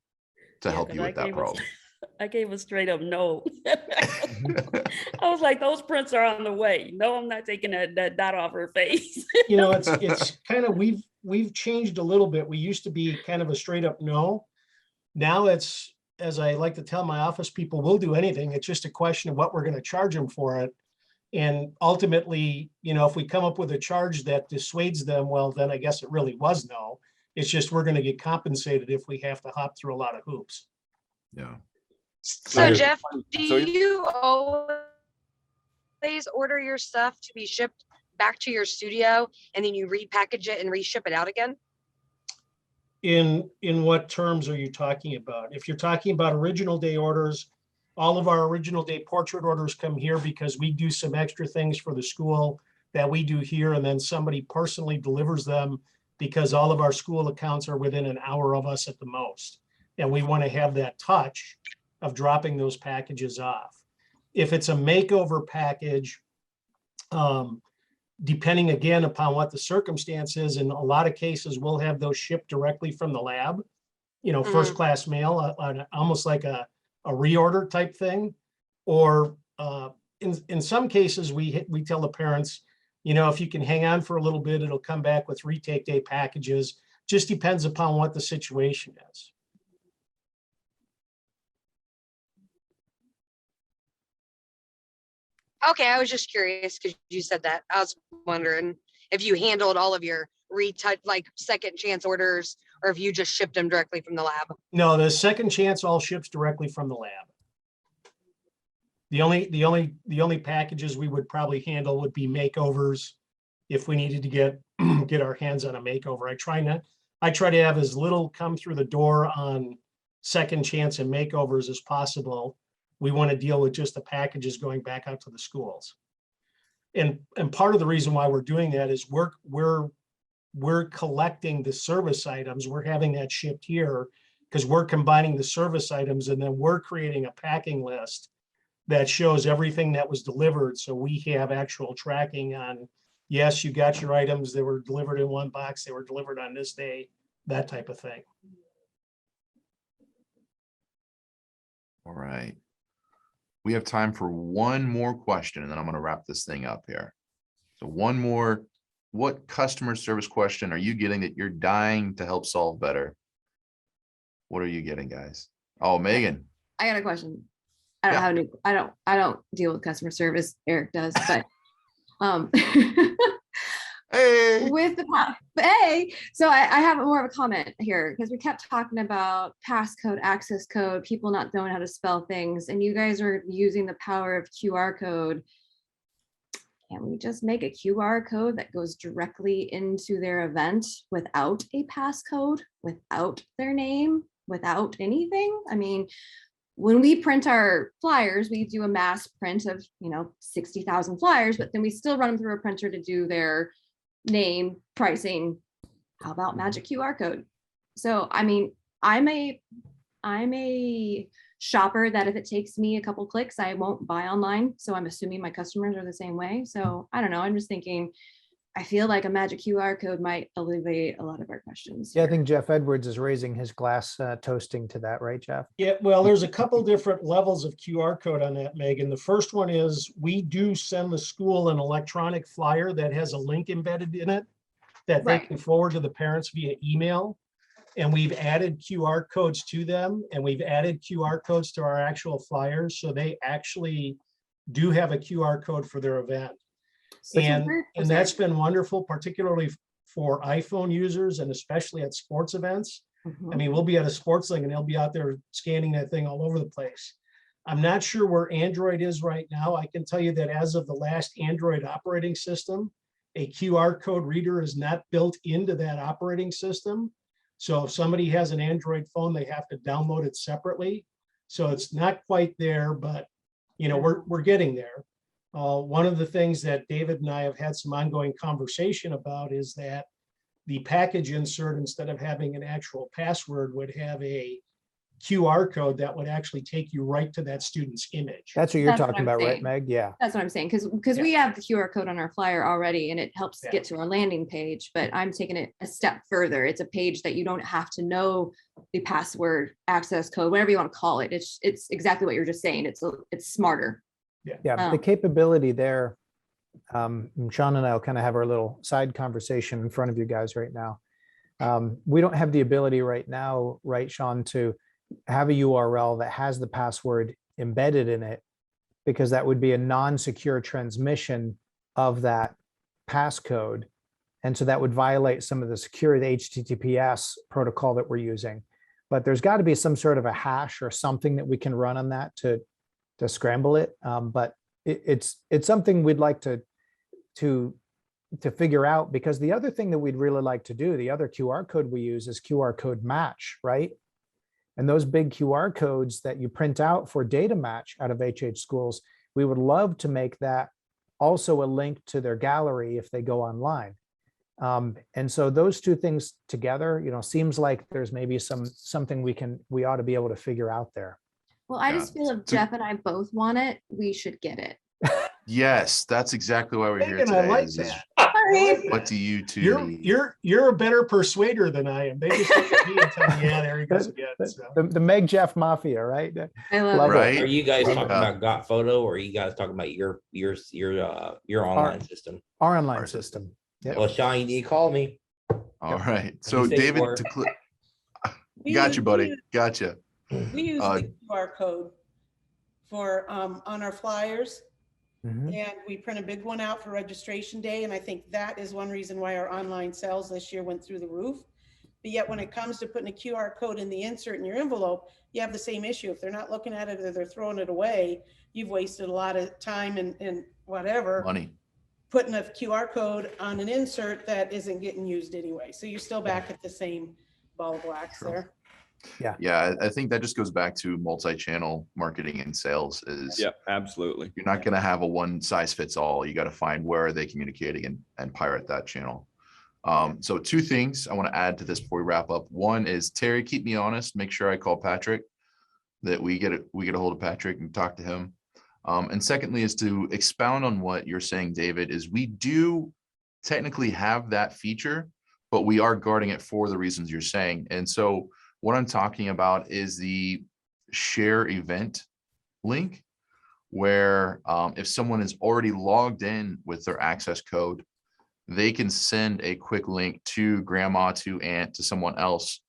to help you with that problem. I gave a straight up no. I was like, those prints are on the way. No, I'm not taking that dot off her face. It's kind of, we've changed a little bit. We used to be kind of a straight up no. Now it's, as I like to tell my office people, we'll do anything. It's just a question of what we're going to charge them for it. And ultimately, if we come up with a charge that dissuades them, well, then I guess it really was no. It's just we're going to get compensated if we have to hop through a lot of hoops. Yeah. So Jeff, do you always order your stuff to be shipped back to your studio and then you repackage it and reship it out again? In what terms are you talking about? If you're talking about original day orders, all of our original day portrait orders come here because we do some extra things for the school that we do here, and then somebody personally delivers them because all of our school accounts are within an hour of us at the most. And we want to have that touch of dropping those packages off. If it's a makeover package, depending again upon what the circumstance is, in a lot of cases, we'll have those shipped directly from the lab, first class mail, almost like a reorder type thing. Or in some cases, we tell the parents, If you can hang on for a little bit, it'll come back with retake day packages. Just depends upon what the situation is. Okay, I was just curious because you said that. I was wondering if you handled all of your retouch, like second chance orders, or if you just shipped them directly from the lab. No, the second chance all ships directly from the lab. The only packages we would probably handle would be makeovers if we needed to get our hands on a makeover. I try to have as little come through the door on second chance and makeovers as possible. We want to deal with just the packages going back out to the schools. And part of the reason why we're doing that is we're collecting the service items. We're having that shipped here because we're combining the service items, and then we're creating a packing list that shows everything that was delivered. So we have actual tracking on, yes, you got your items, they were delivered in one box, they were delivered on this day, that type of thing. All right. We have time for one more question, and then I'm going to wrap this thing up here. So one more, what customer service question are you getting that you're dying to help solve better? What are you getting, guys? Oh, Megan. I got a question. I don't deal with customer service. Eric does, but Hey. So I have more of a comment here because we kept talking about passcode, access code, people not knowing how to spell things, and you guys are using the power of QR code. Can we just make a QR code that goes directly into their event without a passcode, without their name, without anything? I mean, when we print our flyers, we do a mass print of 60,000 flyers, but then we still run them through a printer to do their name, pricing. How about magic QR code? So I mean, I'm a shopper that if it takes me a couple clicks, I won't buy online. So I'm assuming my customers are the same way. So I don't know. I'm just thinking, I feel like a magic QR code might alleviate a lot of our questions. Yeah, I think Jeff Edwards is raising his glass toasting to that, right, Jeff? Yeah, well, there's a couple different levels of QR code on that, Megan. The first one is we do send the school an electronic flyer that has a link embedded in it that they can forward to the parents via email. And we've added QR codes to them, and we've added QR codes to our actual flyers. So they actually do have a QR code for their event. And that's been wonderful, particularly for iPhone users and especially at sports events. I mean, we'll be at a sports thing and they'll be out there scanning that thing all over the place. I'm not sure where Android is right now. I can tell you that as of the last Android operating system, a QR code reader is not built into that operating system. So if somebody has an Android phone, they have to download it separately. So it's not quite there, but we're getting there. One of the things that David and I have had some ongoing conversation about is that the package insert, instead of having an actual password, would have a QR code that would actually take you right to that student's image. That's what you're talking about, right, Meg? Yeah. That's what I'm saying. Because we have the QR code on our flyer already and it helps get to our landing page, but I'm taking it a step further. It's a page that you don't have to know the password, access code, whatever you want to call it. It's exactly what you're just saying. It's smarter. Yeah, the capability there, Sean and I will kind of have our little side conversation in front of you guys right now. We don't have the ability right now, right, Sean, to have a URL that has the password embedded in it, because that would be a non-secure transmission of that passcode. And so that would violate some of the secure HTTPS protocol that we're using. But there's got to be some sort of a hash or something that we can run on that to scramble it. But it's something we'd like to figure out, because the other thing that we'd really like to do, the other QR code we use is QR code match, right? And those big QR codes that you print out for data match out of HH schools, we would love to make that also a link to their gallery if they go online. And so those two things together, seems like there's maybe something we ought to be able to figure out there. Well, I just feel if Jeff and I both want it, we should get it. Yes, that's exactly why we're here Megan, today. I like is that. All What do you two You're need? you're a better persuader than I am. They just look at me and tell me, yeah, there he goes again. So. The Meg Jeff Mafia, right? I love Love it. Right? Are you guys Love talking it. about Got Photo, or are you guys talking about your online system? Our online Our system. Yep. Well, Sean, you need to call me. All right. So say David, more. got you, buddy. Gotcha. We use the QR code for on our flyers, Mhm. and we print a big one out for registration day. And I think that is one reason why our online sales this year went through the roof. But yet when it comes to putting a QR code in the insert in your envelope, you have the same issue. If they're not looking at it or they're throwing it away, you've wasted a lot of time and whatever, Money. putting a QR code on an insert that isn't getting used anyway. So you're still back at the same ball of wax Sure. there. Yeah, I think that just goes back to multi-channel marketing and sales is Yeah, absolutely. you're not going to have a one size fits all. You got to find where are they communicating and pirate that channel. So two things I want to add to this before we wrap up. One is Terry, keep me honest. Make sure I call Patrick, that we get a hold of Patrick and talk to him. And secondly is to expound on what you're saying, David, is we do technically have that feature, but we are guarding it for the reasons you're saying. And so what I'm talking about is the share event link, where if someone is already logged in with their access code, they can send a quick link to grandma, to aunt, to someone else.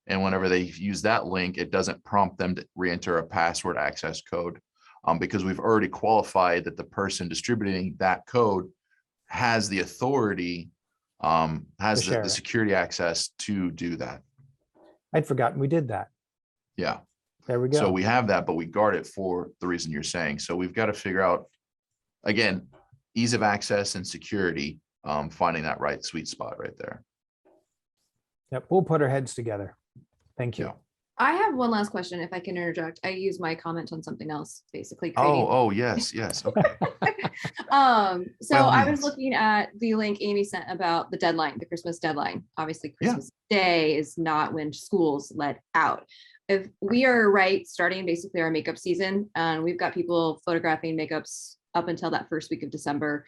And whenever they use that link, it doesn't prompt them to re-enter a password access code, because we've already qualified that the person distributing that code has the authority, has the security access to do that. I'd forgotten we did that. Yeah. There we go. So we have that, but we guard it for the reason you're saying. So we've got to figure out, again, ease of access and security, finding that right sweet spot right there. Yep, we'll put our heads together. Thank you. Yeah. I have one last question, if I can interject. I use my comment on something else, basically. Oh, yes. Okay. So Well, I was yes. looking at the link Amy sent about the deadline, the Christmas deadline. Obviously, Christmas Day is not when schools let out. If we are right, starting basically our makeup season, and we've got people photographing makeups up until that first week of December,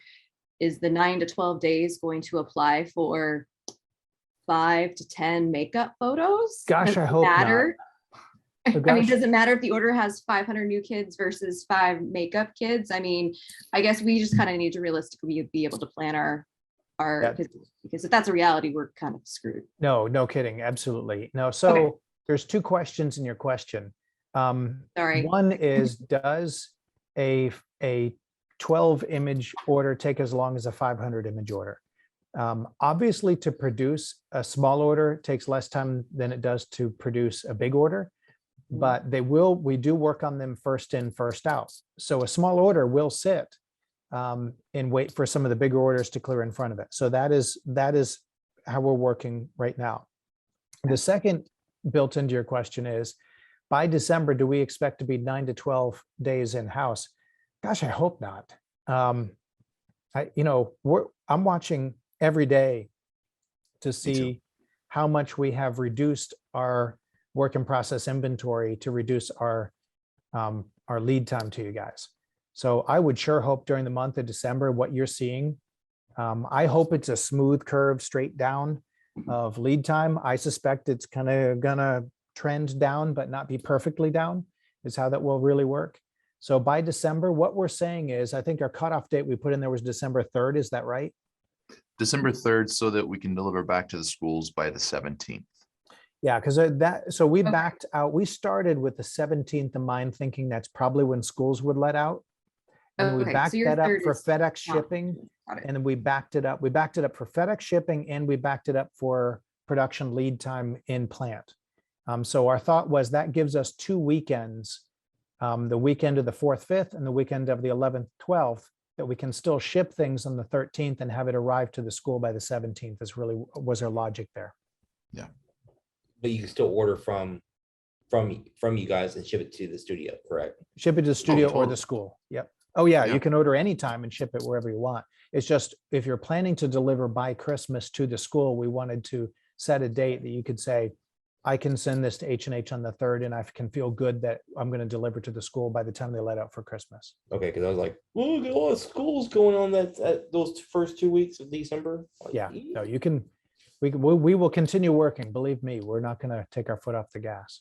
is the 9 to 12 days going to apply for 5 to 10 makeup photos? Gosh, Does I it hope not. matter? Oh, I mean, gosh. does it matter if the order has 500 new kids versus 5 makeup kids? I mean, I guess we just kind of need to realistically be able to plan our Yeah. because if that's a reality, we're kind of screwed. No kidding. Absolutely. No. So there's two questions in your question. Sorry. One is, does a 12 image order take as long as a 500 image order? Obviously, to produce a small order takes less time than it does to produce a big order, but we do work on them first in, first out. So a small order will sit and wait for some of the bigger orders to clear in front of it. So that is how we're working right now. The second built into your question is, by December, do we expect to be 9 to 12 days in-house? Gosh, I hope not. I'm watching every day to see how much we have reduced our work in process inventory to reduce our lead time to you guys. So I would sure hope during the month of December, what you're seeing, I hope it's a smooth curve straight down of lead time. I suspect it's kind of gonna trend down, but not be perfectly down, is how that will really work. So by December, what we're saying is, I think our cutoff date we put in there was December 3rd. Is that right? December 3rd, so that we can deliver back to the schools by the 17th. Yeah, because so we backed out. We started with the 17th in mind, thinking that's probably when schools would let out. And then we backed that up for FedEx shipping. And then we backed it up. We backed it up for FedEx shipping, and we backed it up for production lead time in plant. So our thought was that gives us 2 weekends, the weekend of the 4th, 5th, and the weekend of the 11th, 12th, that we can still ship things on the 13th and have it arrive to the school by the 17th was our logic there. Yeah. But you can still order from you guys and ship it to the studio, correct? Ship it to the studio or totally. the school. Yep. Oh yeah, Yeah. you can order anytime and ship it wherever you want. It's just, if you're planning to deliver by Christmas to the school, we wanted to set a date that you could say, I can send this to H&H on the 3rd, and I can feel good that I'm going to deliver to the school by the time they let out for Christmas. Okay, because I was like, look at all the schools going on that those first 2 weeks of December. Like, Yeah, no, you can, we will continue working. Believe me, we're not going to take our foot off the gas.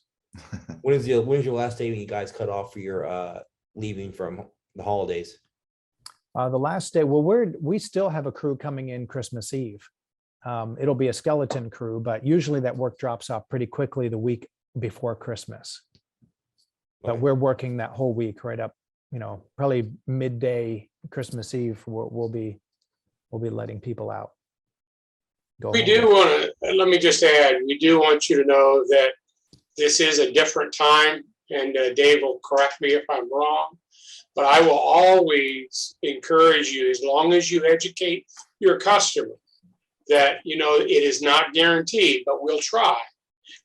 When's your last day when you guys cut off for your leaving from the holidays? The last day, well, we still have a crew coming in Christmas Eve. It'll be a skeleton crew, but usually that work drops off pretty quickly the week before Christmas. But Okay. we're working that whole week right up, probably midday Christmas Eve. We'll be letting people out. We do want to, let me just add, we do want you to know that this is a different time, and Dave will correct me if I'm wrong, but I will always encourage you, as long as you educate your customer, that, it is not guaranteed, but we'll try.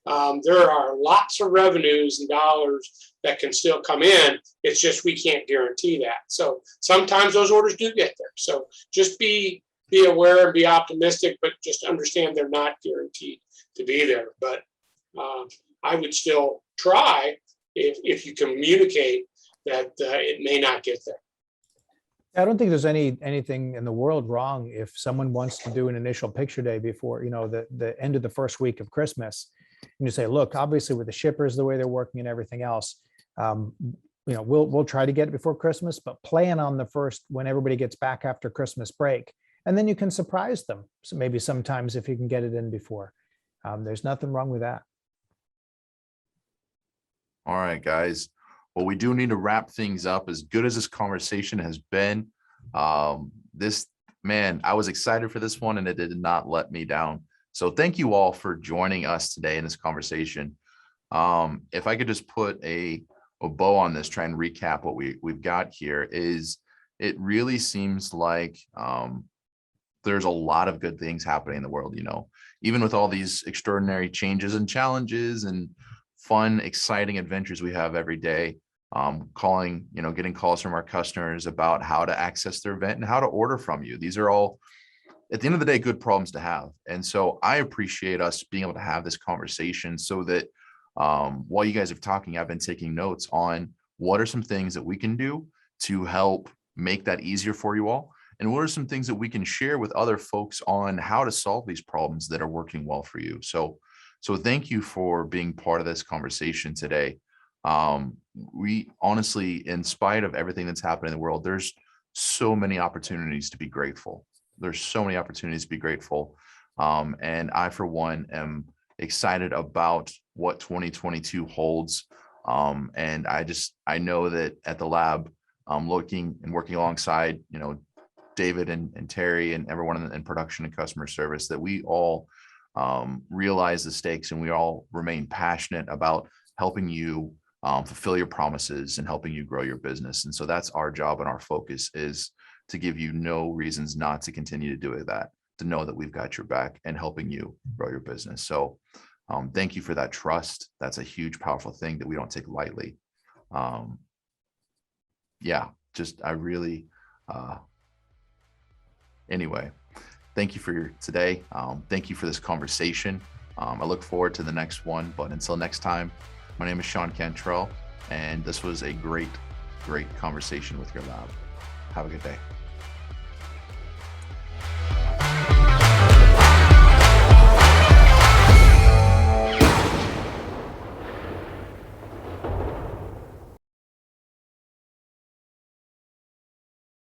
There are lots of revenues and dollars that can still come in. It's just we can't guarantee that. So sometimes those orders do get there. So just be aware and be optimistic, but just understand they're not guaranteed to be there. But I would still try if you communicate that it may not get there. I don't think there's anything in the world wrong if someone wants to do an initial picture day before, the end of the first week of Christmas. And you say, look, obviously with the shippers, the way they're working and everything else, we'll try to get it before Christmas, but plan on the first when everybody gets back after Christmas break. And then you can surprise them. So maybe sometimes if you can get it in before, there's nothing wrong with that. All right, guys. Well, we do need to wrap things up. As good as this conversation has been, I was excited for this one, and it did not let me down. So thank you all for joining us today in this conversation. If I could just put a bow on this, try and recap what we've got here, is it really seems like there's a lot of good things happening in the world, even with all these extraordinary changes and challenges and fun, exciting adventures we have every day. Getting calls from our customers about how to access their event and how to order from you. These are all, at the end of the day, good problems to have. And so I appreciate us being able to have this conversation so that while you guys are talking, I've been taking notes on what are some things that we can do to help make that easier for you all. And what are some things that we can share with other folks on how to solve these problems that are working well for you. So thank you for being part of this conversation today. We honestly, in spite of everything that's happening in the world, there's so many opportunities to be grateful. There's so many opportunities to be grateful. And I, for one, am excited about what 2022 holds. And I know that at the lab, looking and working alongside, David and Terry and everyone in production and customer service, that we all realize the stakes, and we all remain passionate about helping you fulfill your promises and helping you grow your business. And so that's our job, and our focus is to give you no reasons not to continue to do that, to know that we've got your back and helping you grow your business. So thank you for that trust. That's a huge, powerful thing that we don't take lightly. Anyway, thank you for today. Thank you for this conversation. I look forward to the next one, but until next time, my name is Sean Cantrell, and this was a great, great conversation with your lab. Have a good day.